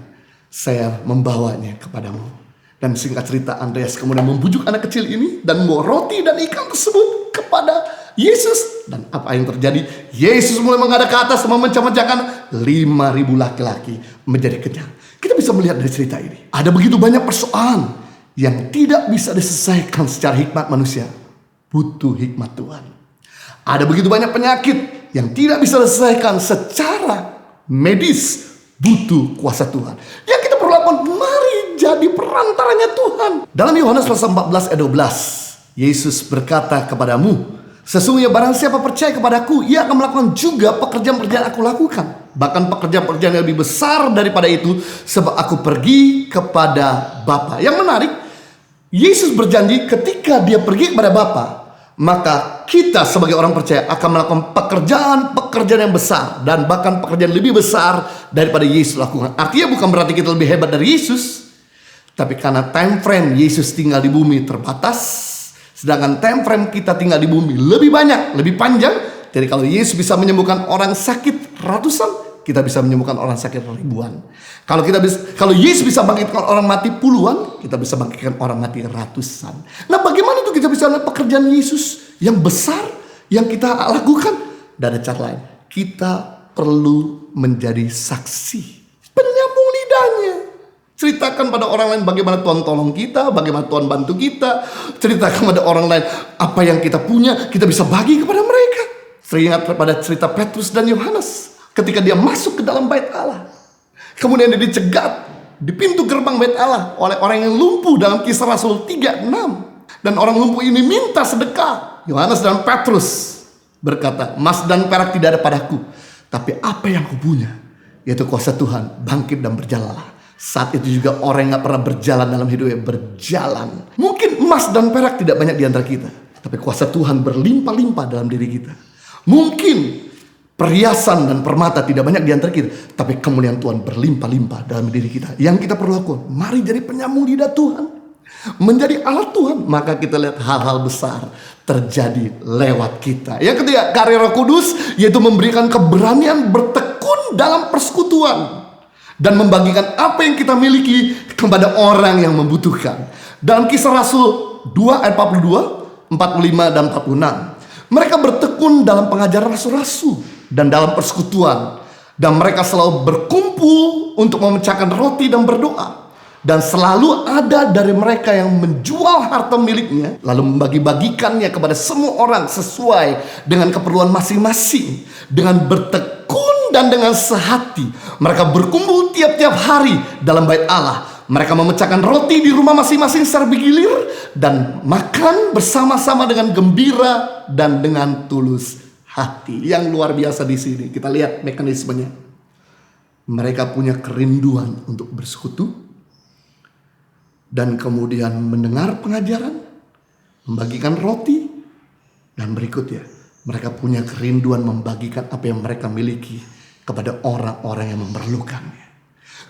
saya membawanya kepadamu. Dan singkat cerita, Andreas kemudian membujuk anak kecil ini dan membawa roti dan ikan tersebut kepada Yesus. Dan apa yang terjadi? Yesus mulai menghadap ke atas, memecah-mecahkan 5.000 laki-laki menjadi kenyang. Kita bisa melihat dari cerita ini, ada begitu banyak persoalan yang tidak bisa diselesaikan secara hikmat manusia. Butuh hikmat Tuhan. Ada begitu banyak penyakit yang tidak bisa diselesaikan secara medis. Butuh kuasa Tuhan. Yang kita perlu lakukan, mari jadi perantaranya Tuhan. Dalam Yohanes pasal 14 ayat 12, Yesus berkata kepadamu, sesungguhnya barang siapa percaya kepadaku, ia akan melakukan juga pekerjaan-pekerjaan aku lakukan. Bahkan pekerjaan-pekerjaan yang lebih besar daripada itu, sebab aku pergi kepada Bapa. Yang menarik, Yesus berjanji ketika dia pergi kepada Bapa, maka kita sebagai orang percaya akan melakukan pekerjaan-pekerjaan yang besar, dan bahkan pekerjaan lebih besar daripada Yesus lakukan. Artinya bukan berarti kita lebih hebat dari Yesus, tapi karena time frame Yesus tinggal di bumi terbatas, sedangkan time frame kita tinggal di bumi lebih banyak, lebih panjang. Jadi kalau Yesus bisa menyembuhkan orang sakit ratusan, kita bisa menyembuhkan orang sakit ribuan. Kalau Yesus bisa bangkitkan orang mati puluhan, kita bisa bangkitkan orang mati ratusan. Nah, bagaimana tuh kita bisa lihat pekerjaan Yesus yang besar yang kita lakukan? Dan ada cara lain. Kita perlu menjadi saksi, penyambung lidahnya. Ceritakan pada orang lain bagaimana Tuhan tolong kita, bagaimana Tuhan bantu kita. Ceritakan pada orang lain apa yang kita punya, kita bisa bagi kepada mereka. Teringat pada cerita Petrus dan Yohanes ketika dia masuk ke dalam bait Allah. Kemudian dia dicegat di pintu gerbang bait Allah oleh orang yang lumpuh dalam Kisah Rasul 3:6. Dan orang lumpuh ini minta sedekah. Yohanes dan Petrus berkata, emas dan perak tidak ada padaku, tapi apa yang aku punya, yaitu kuasa Tuhan, bangkit dan berjalanlah. Saat itu juga orang yang gak pernah berjalan dalam hidupnya berjalan. Mungkin emas dan perak tidak banyak di antara kita, tapi kuasa Tuhan berlimpah-limpah dalam diri kita. Mungkin perhiasan dan permata tidak banyak di antara kita, tapi kemuliaan Tuhan berlimpah-limpah dalam diri kita. Yang kita perlu lakukan, mari jadi penyambung lidah Tuhan, menjadi alat Tuhan. Maka kita lihat hal-hal besar terjadi lewat kita. Yang ketiga, karya Roh Kudus, yaitu memberikan keberanian bertekun dalam persekutuan dan membagikan apa yang kita miliki kepada orang yang membutuhkan. Dalam Kisah Rasul 2 ayat 42, 45 dan 46, mereka bertekun dalam pengajaran rasul-rasul dan dalam persekutuan. Dan mereka selalu berkumpul untuk memecahkan roti dan berdoa. Dan selalu ada dari mereka yang menjual harta miliknya, lalu membagi-bagikannya kepada semua orang sesuai dengan keperluan masing-masing. Dengan bertekun dan dengan sehati, mereka berkumpul tiap-tiap hari dalam bait Allah. Mereka memecahkan roti di rumah masing-masing secara bergilir dan makan bersama-sama dengan gembira dan dengan tulus hati. Yang luar biasa di sini, kita lihat mekanismenya. Mereka punya kerinduan untuk bersekutu dan kemudian mendengar pengajaran, membagikan roti, dan berikutnya mereka punya kerinduan membagikan apa yang mereka miliki kepada orang-orang yang memerlukannya.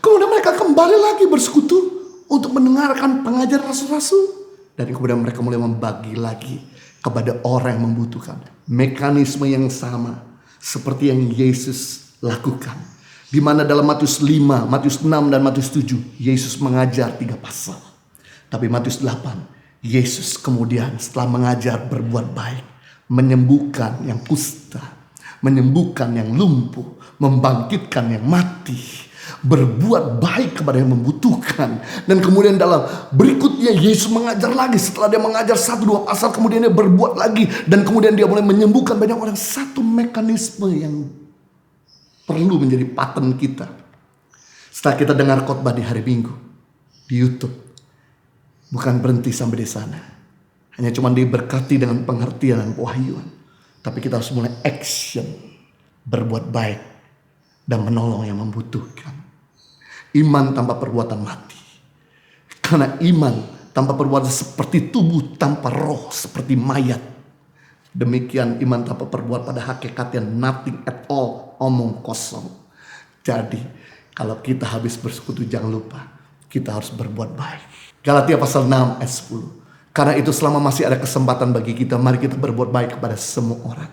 Kemudian mereka kembali lagi bersekutu untuk mendengarkan pengajaran rasul-rasul. Dan kemudian mereka mulai membagi lagi kepada orang yang membutuhkan. Mekanisme yang sama seperti yang Yesus lakukan. Di mana dalam Matius 5, Matius 6 dan Matius 7, Yesus mengajar 3 pasal. Tapi Matius 8, Yesus kemudian setelah mengajar berbuat baik. Menyembuhkan yang kusta, menyembuhkan yang lumpuh, membangkitkan yang mati. Berbuat baik kepada yang membutuhkan. Dan kemudian dalam berikutnya Yesus mengajar lagi. Setelah dia mengajar 1-2 pasal, kemudian dia berbuat lagi. Dan kemudian dia mulai menyembuhkan banyak orang. Satu mekanisme yang perlu menjadi pattern kita. Setelah kita dengar khotbah di hari Minggu di YouTube, bukan berhenti sampai di sana. Hanya cuma diberkati dengan pengertian dan pewahyuan. Tapi kita harus mulai action, berbuat baik dan menolong yang membutuhkan. Iman tanpa perbuatan mati. Karena iman tanpa perbuatan seperti tubuh tanpa roh, seperti mayat. Demikian iman tanpa perbuatan pada hakikatnya nothing at all, omong kosong. Jadi kalau kita habis bersekutu, jangan lupa kita harus berbuat baik. Galatia pasal 6 ayat 10. Karena itu selama masih ada kesempatan bagi kita, mari kita berbuat baik kepada semua orang.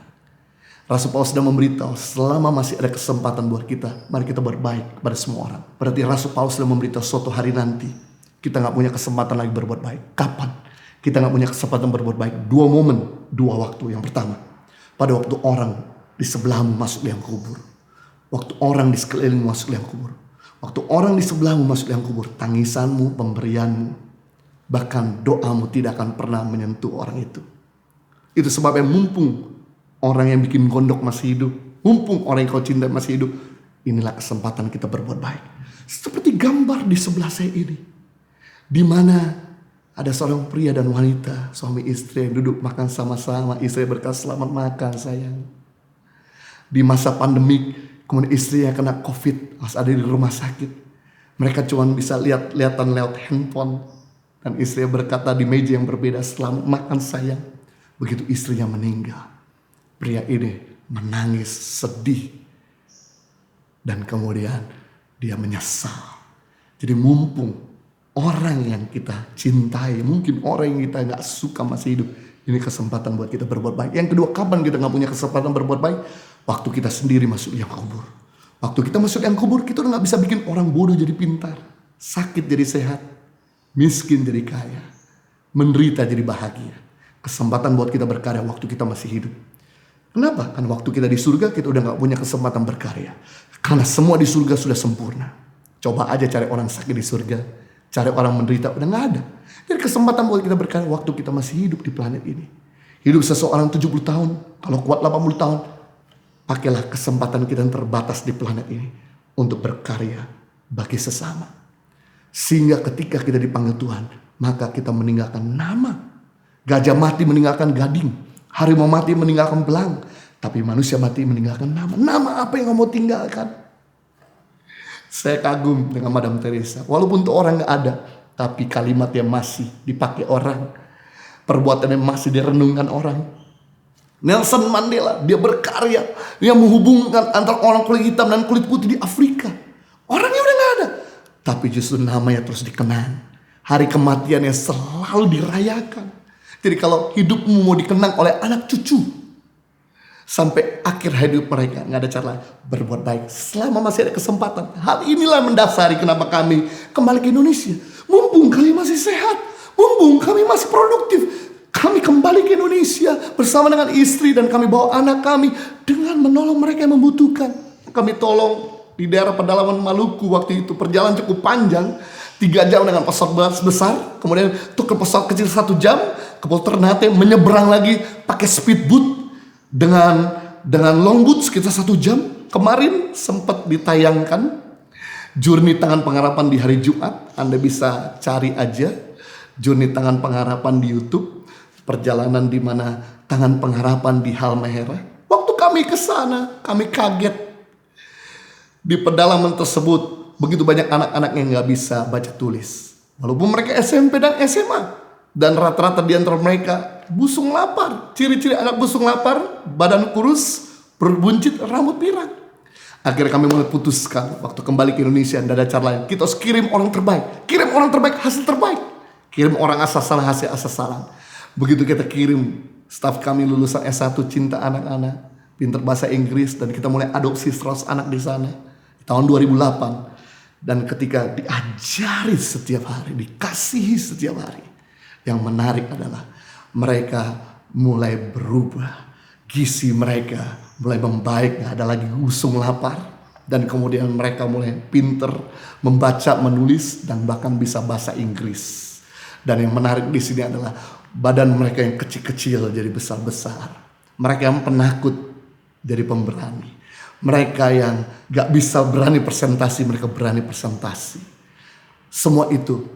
Rasul Paulus sudah memberitahu, selama masih ada kesempatan buat kita, mari kita berbaik kepada semua orang. Berarti Rasul Paulus sudah memberitahu suatu hari nanti kita gak punya kesempatan lagi berbuat baik. Kapan? Kita gak punya kesempatan berbuat baik. 2 momen, 2 waktu. Yang pertama, pada waktu orang di sebelahmu masuk liang kubur. Waktu orang di sekelilingmu masuk liang kubur. Waktu orang di sebelahmu masuk liang kubur, tangisanmu, pemberianmu, bahkan doamu tidak akan pernah menyentuh orang itu. Itu sebabnya mumpung orang yang bikin gondok masih hidup, mumpung orang yang kau cintai masih hidup, inilah kesempatan kita berbuat baik. Seperti gambar di sebelah saya ini, di mana ada seorang pria dan wanita, suami istri yang duduk makan sama-sama. Istri berkata, selamat makan sayang. Di masa pandemik, kemudian istrinya kena COVID, harus ada di rumah sakit. Mereka cuma bisa lihat-lihatan lewat handphone. Dan istrinya berkata di meja yang berbeda, selamat makan sayang. Begitu istrinya meninggal, pria ini menangis sedih. Dan kemudian dia menyesal. Jadi mumpung orang yang kita cintai, mungkin orang yang kita gak suka masih hidup, ini kesempatan buat kita berbuat baik. Yang kedua, kapan kita gak punya kesempatan berbuat baik? Waktu kita sendiri masuk liang kubur. Waktu kita masuk yang kubur, kita udah gak bisa bikin orang bodoh jadi pintar, sakit jadi sehat, miskin jadi kaya, menderita jadi bahagia. Kesempatan buat kita berkarya waktu kita masih hidup. Kenapa? Karena waktu kita di surga, kita udah gak punya kesempatan berkarya. Karena semua di surga sudah sempurna. Coba aja cari orang sakit di surga, cari orang menderita, udah gak ada. Jadi kesempatan buat kita berkarya waktu kita masih hidup di planet ini. Hidup seseorang 70 tahun, kalau kuat 80 tahun. Pakailah kesempatan kita yang terbatas di planet ini untuk berkarya bagi sesama. Sehingga ketika kita dipanggil Tuhan, maka kita meninggalkan nama. Gajah mati meninggalkan gading, harimau mati meninggalkan belang, tapi manusia mati meninggalkan nama. Nama apa yang kamu tinggalkan? Saya kagum dengan Madam Teresa. Walaupun tuh orang gak ada, tapi kalimatnya masih dipakai orang. Perbuatannya masih direnungkan orang. Nelson Mandela, dia berkarya. Dia menghubungkan antara orang kulit hitam dan kulit putih di Afrika. Orangnya udah gak ada, tapi justru namanya terus dikenang. Hari kematiannya selalu dirayakan. Jadi kalau hidupmu mau dikenang oleh anak cucu, sampai akhir hidup mereka, gak ada cara berbuat baik selama masih ada kesempatan. Hal inilah mendasari kenapa kami kembali ke Indonesia. Mumpung kami masih sehat, mumpung kami masih produktif, kami kembali ke Indonesia bersama dengan istri dan kami bawa anak kami dengan menolong mereka yang membutuhkan. Kami tolong di daerah pedalaman Maluku waktu itu, perjalanan cukup panjang, 3 jam dengan pesawat besar, kemudian tukar pesawat kecil 1 jam, ke Pulau Ternate, menyeberang lagi pakai speedboat dengan longboat sekitar 1 jam. Kemarin sempat ditayangkan Journey Tangan Pengharapan di hari Jumat. Anda bisa cari aja Journey Tangan Pengharapan di YouTube. Perjalanan di mana Tangan Pengharapan di Halmahera. Waktu kami ke sana, kami kaget. Di pedalaman tersebut begitu banyak anak-anak yang gak bisa baca tulis. Walaupun mereka SMP dan SMA. Dan rata-rata di antara mereka busung lapar. Ciri-ciri anak busung lapar, badan kurus, perut buncit, rambut pirang. Akhirnya kami mulai putuskan waktu kembali ke Indonesia, tidak ada cara lain. Kita harus kirim orang terbaik. Kirim orang terbaik, hasil terbaik. Kirim orang asal-asalan, hasil asal-asalan. Begitu kita kirim, staf kami lulusan S1 cinta anak-anak, pintar bahasa Inggris, dan kita mulai adopsi 100 anak di sana. Di tahun 2008. Dan ketika diajari setiap hari, dikasihi setiap hari, yang menarik adalah mereka mulai berubah. Gizi mereka mulai membaik, gak ada lagi usung lapar. Dan kemudian mereka mulai pinter membaca, menulis, dan bahkan bisa bahasa Inggris. Dan yang menarik di sini adalah badan mereka yang kecil-kecil jadi besar-besar. Mereka yang penakut jadi pemberani. Mereka yang gak bisa berani presentasi, mereka berani presentasi. Semua itu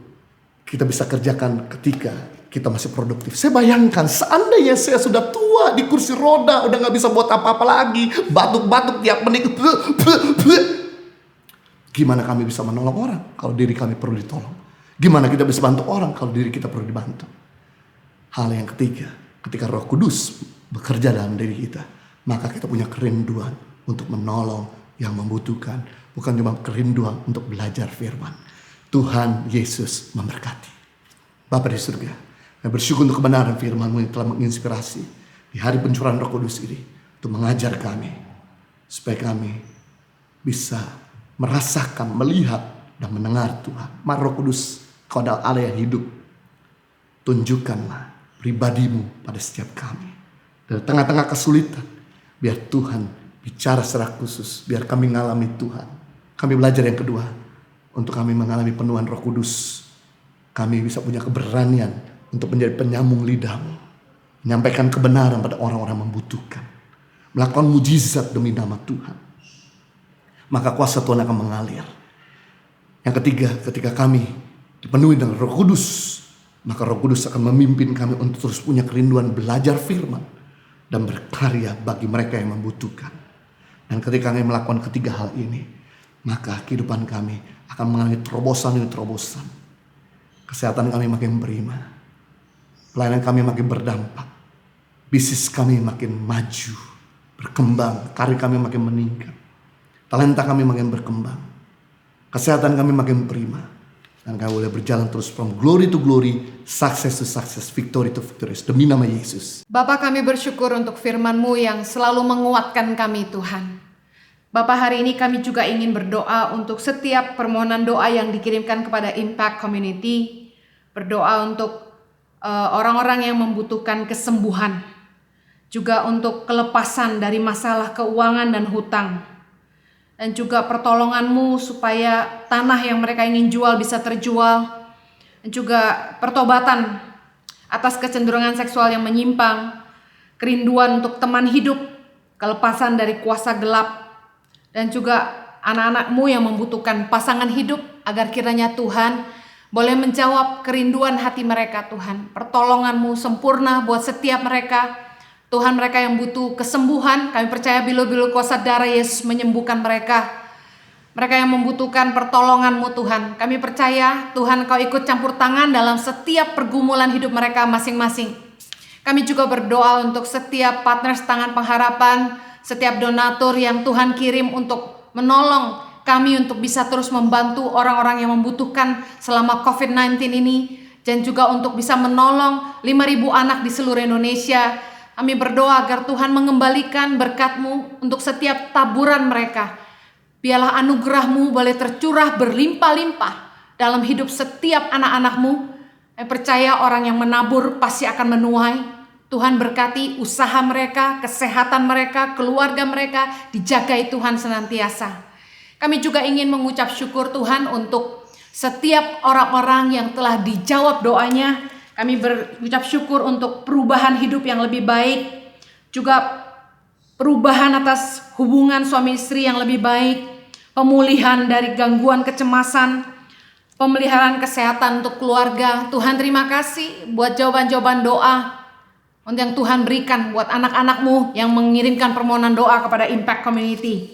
kita bisa kerjakan ketika kita masih produktif. Saya bayangkan seandainya saya sudah tua di kursi roda, udah gak bisa buat apa-apa lagi, batuk-batuk tiap menit. Gimana kami bisa menolong orang kalau diri kami perlu ditolong? Gimana kita bisa bantu orang kalau diri kita perlu dibantu? Hal yang ketiga, ketika Roh Kudus bekerja dalam diri kita, maka kita punya kerinduan untuk menolong yang membutuhkan. Bukan cuma kerinduan untuk belajar firman. Tuhan Yesus memberkati. Bapa di surga, saya bersyukur untuk kebenaran firman-Mu yang telah menginspirasi di hari pencurahan Roh Kudus ini untuk mengajar kami, supaya kami bisa merasakan, melihat, dan mendengar Tuhan. Mari Roh Kudus, Kau adalah Allah yang hidup. Tunjukkanlah pribadi-Mu pada setiap kami. Dari tengah-tengah kesulitan, biar Tuhan bicara secara khusus, biar kami mengalami Tuhan. Kami belajar yang kedua, untuk kami mengalami penuhan Roh Kudus, kami bisa punya keberanian untuk menjadi penyambung lidah-Mu, menyampaikan kebenaran pada orang-orang membutuhkan, melakukan mujizat demi nama Tuhan. Maka kuasa Tuhan akan mengalir. Yang ketiga, ketika kami dipenuhi dengan Roh Kudus, maka Roh Kudus akan memimpin kami untuk terus punya kerinduan belajar firman dan berkarya bagi mereka yang membutuhkan. Dan ketika kami melakukan ketiga hal ini, maka kehidupan kami akan mengalami terobosan demi terobosan. Kesehatan kami makin prima, pelayanan kami makin berdampak, bisnis kami makin maju, berkembang, karir kami makin meningkat, talenta kami makin berkembang, kesehatan kami makin prima, dan kami boleh berjalan terus from glory to glory, success to success, victory to victory, demi nama Yesus. Bapa, kami bersyukur untuk firman-Mu yang selalu menguatkan kami Tuhan. Bapak, hari ini kami juga ingin berdoa untuk setiap permohonan doa yang dikirimkan kepada Impact Community. Berdoa untuk orang-orang yang membutuhkan kesembuhan. Juga untuk kelepasan dari masalah keuangan dan hutang. Dan juga pertolongan-Mu supaya tanah yang mereka ingin jual bisa terjual. Dan juga pertobatan atas kecenderungan seksual yang menyimpang. Kerinduan untuk teman hidup. Kelepasan dari kuasa gelap. Dan juga anak-anak-Mu yang membutuhkan pasangan hidup, agar kiranya Tuhan boleh menjawab kerinduan hati mereka. Tuhan, pertolongan-Mu sempurna buat setiap mereka. Tuhan, mereka yang butuh kesembuhan, kami percaya bilur-bilur kuasa darah Yesus menyembuhkan mereka. Mereka yang membutuhkan pertolongan-Mu Tuhan, kami percaya Tuhan Kau ikut campur tangan dalam setiap pergumulan hidup mereka masing-masing. Kami juga berdoa untuk setiap partner Tangan Pengharapan, setiap donatur yang Tuhan kirim untuk menolong kami untuk bisa terus membantu orang-orang yang membutuhkan selama COVID-19 ini. Dan juga untuk bisa menolong 5.000 anak di seluruh Indonesia. Kami berdoa agar Tuhan mengembalikan berkat-Mu untuk setiap taburan mereka. Biarlah anugerah-Mu boleh tercurah berlimpah-limpah dalam hidup setiap anak-anak-Mu. Kami percaya orang yang menabur pasti akan menuai. Tuhan berkati usaha mereka, kesehatan mereka, keluarga mereka, dijagai Tuhan senantiasa. Kami juga ingin mengucap syukur Tuhan untuk setiap orang-orang yang telah dijawab doanya. Kami berucap syukur untuk perubahan hidup yang lebih baik. Juga perubahan atas hubungan suami istri yang lebih baik. Pemulihan dari gangguan kecemasan. Pemeliharaan kesehatan untuk keluarga. Tuhan, terima kasih buat jawaban-jawaban doa yang Tuhan berikan buat anak-anak-Mu yang mengirimkan permohonan doa kepada Impact Community.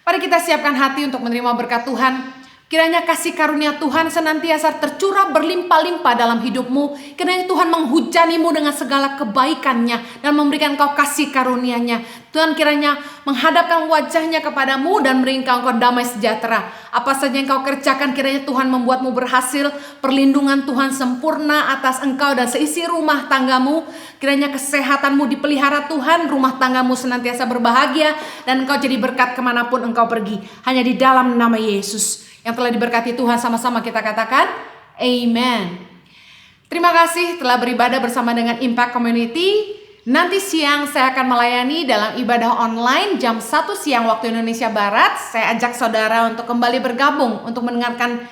Mari kita siapkan hati untuk menerima berkat Tuhan. Kiranya kasih karunia Tuhan senantiasa tercurah berlimpah-limpah dalam hidup-Mu. Kiranya Tuhan menghujani-Mu dengan segala kebaikan-Nya dan memberikan Kau kasih karunia-Nya. Tuhan kiranya menghadapkan wajah-Nya kepadamu dan memberikan Kau damai sejahtera. Apa saja yang Kau kerjakan kiranya Tuhan membuat-Mu berhasil. Perlindungan Tuhan sempurna atas Engkau dan seisi rumah tanggamu. Kiranya kesehatan-Mu dipelihara Tuhan. Rumah tanggamu senantiasa berbahagia. Dan Engkau jadi berkat kemanapun Engkau pergi. Hanya di dalam nama Yesus yang telah diberkati Tuhan, sama-sama kita katakan Amen. Terima kasih telah beribadah bersama dengan Impact Community. Nanti siang saya akan melayani dalam ibadah online jam 1 siang waktu Indonesia Barat. Saya ajak saudara untuk kembali bergabung untuk mendengarkan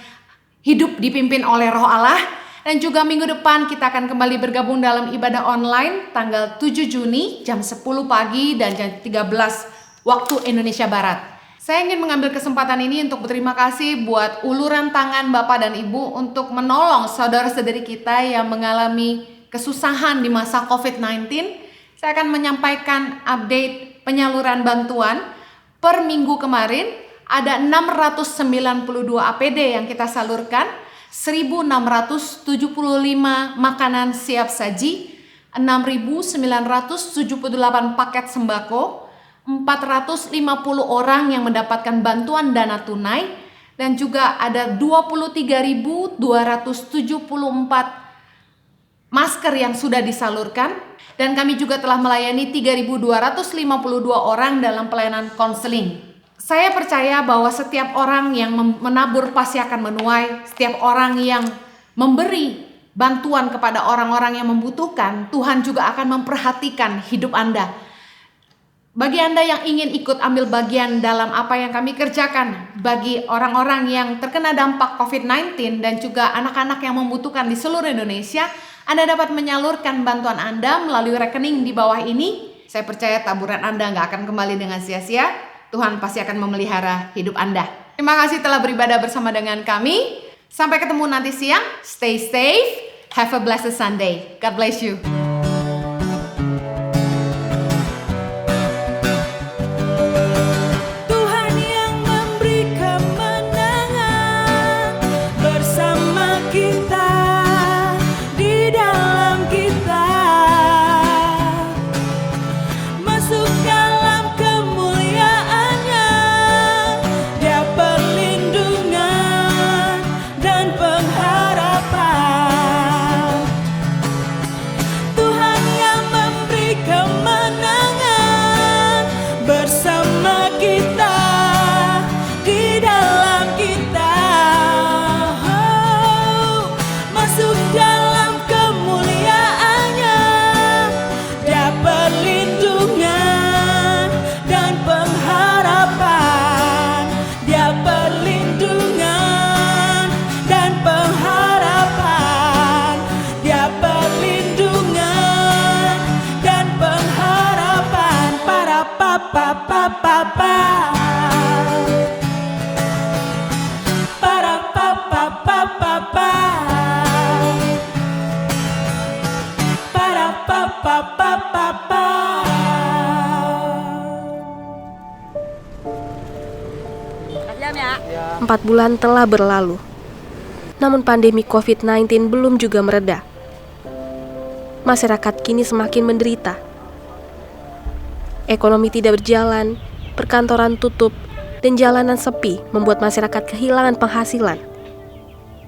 hidup dipimpin oleh Roh Allah. Dan juga minggu depan kita akan kembali bergabung dalam ibadah online tanggal 7 Juni jam 10 pagi dan jam 13 waktu Indonesia Barat. Saya ingin mengambil kesempatan ini untuk berterima kasih buat uluran tangan Bapak dan Ibu untuk menolong saudara-saudari kita yang mengalami kesusahan di masa COVID-19. Saya akan menyampaikan update penyaluran bantuan. Per minggu kemarin ada 692 APD yang kita salurkan, 1.675 makanan siap saji, 6.978 paket sembako, 450 orang yang mendapatkan bantuan dana tunai, dan juga ada 23.274 masker yang sudah disalurkan. Dan kami juga telah melayani 3.252 orang dalam pelayanan konseling. Saya percaya bahwa setiap orang yang menabur pasti akan menuai. Setiap orang yang memberi bantuan kepada orang-orang yang membutuhkan, Tuhan juga akan memperhatikan hidup Anda. Bagi Anda yang ingin ikut ambil bagian dalam apa yang kami kerjakan, bagi orang-orang yang terkena dampak COVID-19 dan juga anak-anak yang membutuhkan di seluruh Indonesia, Anda dapat menyalurkan bantuan Anda melalui rekening di bawah ini. Saya percaya taburan Anda nggak akan kembali dengan sia-sia. Tuhan pasti akan memelihara hidup Anda. Terima kasih telah beribadah bersama dengan kami. Sampai ketemu nanti siang. Stay safe. Have a blessed Sunday. God bless you. 4 bulan telah berlalu. Namun pandemi COVID-19 belum juga mereda. Masyarakat kini semakin menderita. Ekonomi tidak berjalan, perkantoran tutup, dan jalanan sepi membuat masyarakat kehilangan penghasilan.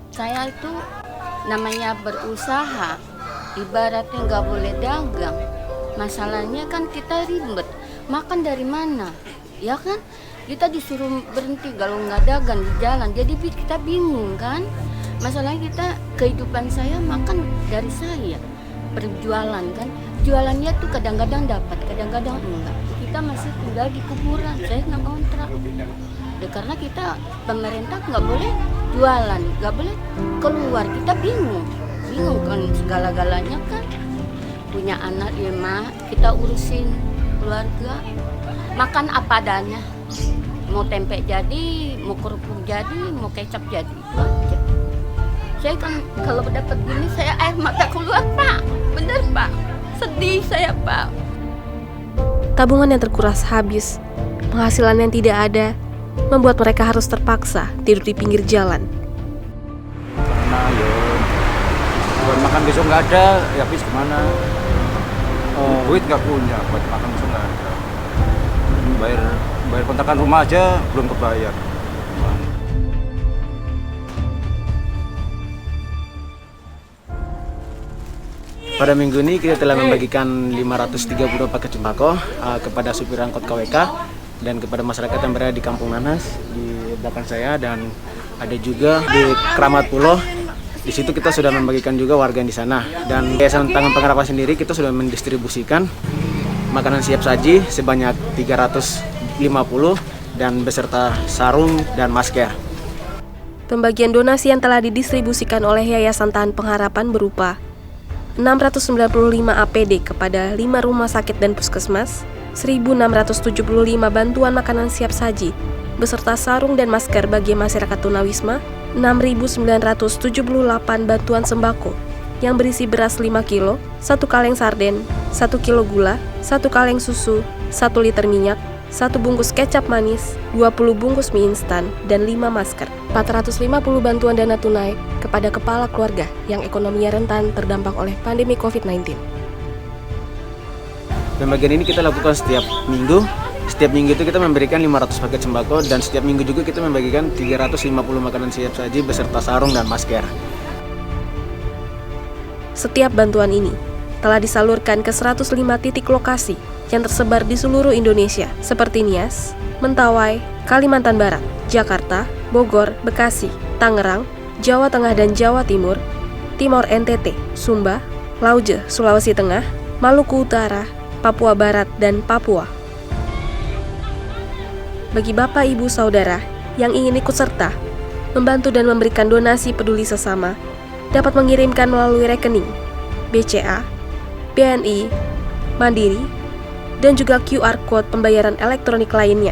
Saya itu namanya berusaha, ibaratnya nggak boleh dagang. Masalahnya kan kita ribet, makan dari mana? Ya kan? Kita disuruh berhenti kalau nggak dagang di jalan, jadi kita bingung kan? Masalahnya kita, kehidupan saya makan dari saya, berjualan kan? Jualannya tuh kadang-kadang dapat, kadang-kadang enggak. Kita masih tinggal di kuburan, saya nggak kontrak. Ya, karena kita, pemerintah nggak boleh jualan, nggak boleh keluar, kita bingung kan segala-galanya kan. Punya anak 5, kita urusin keluarga, makan apa adanya. Mau tempe jadi, mau kerupuk jadi, mau kecap jadi, itu aja. Saya kan kalau dapat gini saya air mata keluar, Pak. Bener, Pak. Sedih saya, Pak. Tabungan yang terkuras habis, penghasilan yang tidak ada, membuat mereka harus terpaksa tidur di pinggir jalan. Karena ya buat makan besok nggak ada, ya habis kemana? Duit nggak punya, buat makan besok nggak ada. Bayar kontrakan rumah aja belum kebayar. Pada minggu ini kita telah membagikan 530 paket sembako kepada supir angkot KWK dan kepada masyarakat yang berada di Kampung Nanas di belakang saya, dan ada juga di Keramat Pulau. Di situ kita sudah membagikan juga warga yang di sana, dan Yayasan Tangan Pengharapan sendiri kita sudah mendistribusikan makanan siap saji sebanyak 350 dan beserta sarung dan masker. Pembagian donasi yang telah didistribusikan oleh Yayasan Tahan Pengharapan berupa 695 APD kepada 5 rumah sakit dan puskesmas, 1.675 bantuan makanan siap saji, beserta sarung dan masker bagi masyarakat tunawisma, 6.978 bantuan sembako yang berisi beras 5 kilo, 1 kaleng sarden, 1 kilo gula, 1 kaleng susu, 1 liter minyak, 1 bungkus kecap manis, 20 bungkus mie instan, dan 5 masker. 450 bantuan dana tunai kepada kepala keluarga yang ekonominya rentan terdampak oleh pandemi COVID-19. Pembagian ini kita lakukan setiap minggu. Setiap minggu itu kita memberikan 500 paket sembako, dan setiap minggu juga kita membagikan 350 makanan siap saji beserta sarung dan masker. Setiap bantuan ini telah disalurkan ke 105 titik lokasi yang tersebar di seluruh Indonesia, seperti Nias, Mentawai, Kalimantan Barat, Jakarta, Bogor, Bekasi, Tangerang, Jawa Tengah dan Jawa Timur, Timor NTT, Sumba, Lauje, Sulawesi Tengah, Maluku Utara, Papua Barat, dan Papua. Bagi Bapak, Ibu, Saudara yang ingin ikut serta, membantu dan memberikan donasi peduli sesama, dapat mengirimkan melalui rekening BCA, BNI, Mandiri, dan juga QR Code pembayaran elektronik lainnya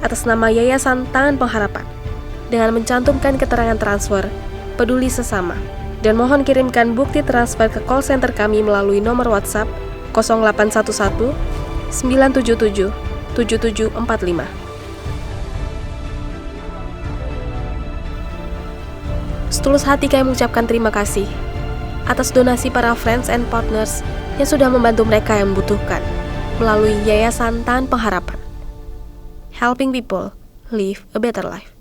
atas nama Yayasan Tangan Pengharapan dengan mencantumkan keterangan transfer peduli sesama, dan mohon kirimkan bukti transfer ke call center kami melalui nomor WhatsApp 0811 977 7745. Setulus hati kami mengucapkan terima kasih atas donasi para friends and partners yang sudah membantu mereka yang membutuhkan melalui Yayasan Tahan Pengharapan. Helping people live a better life.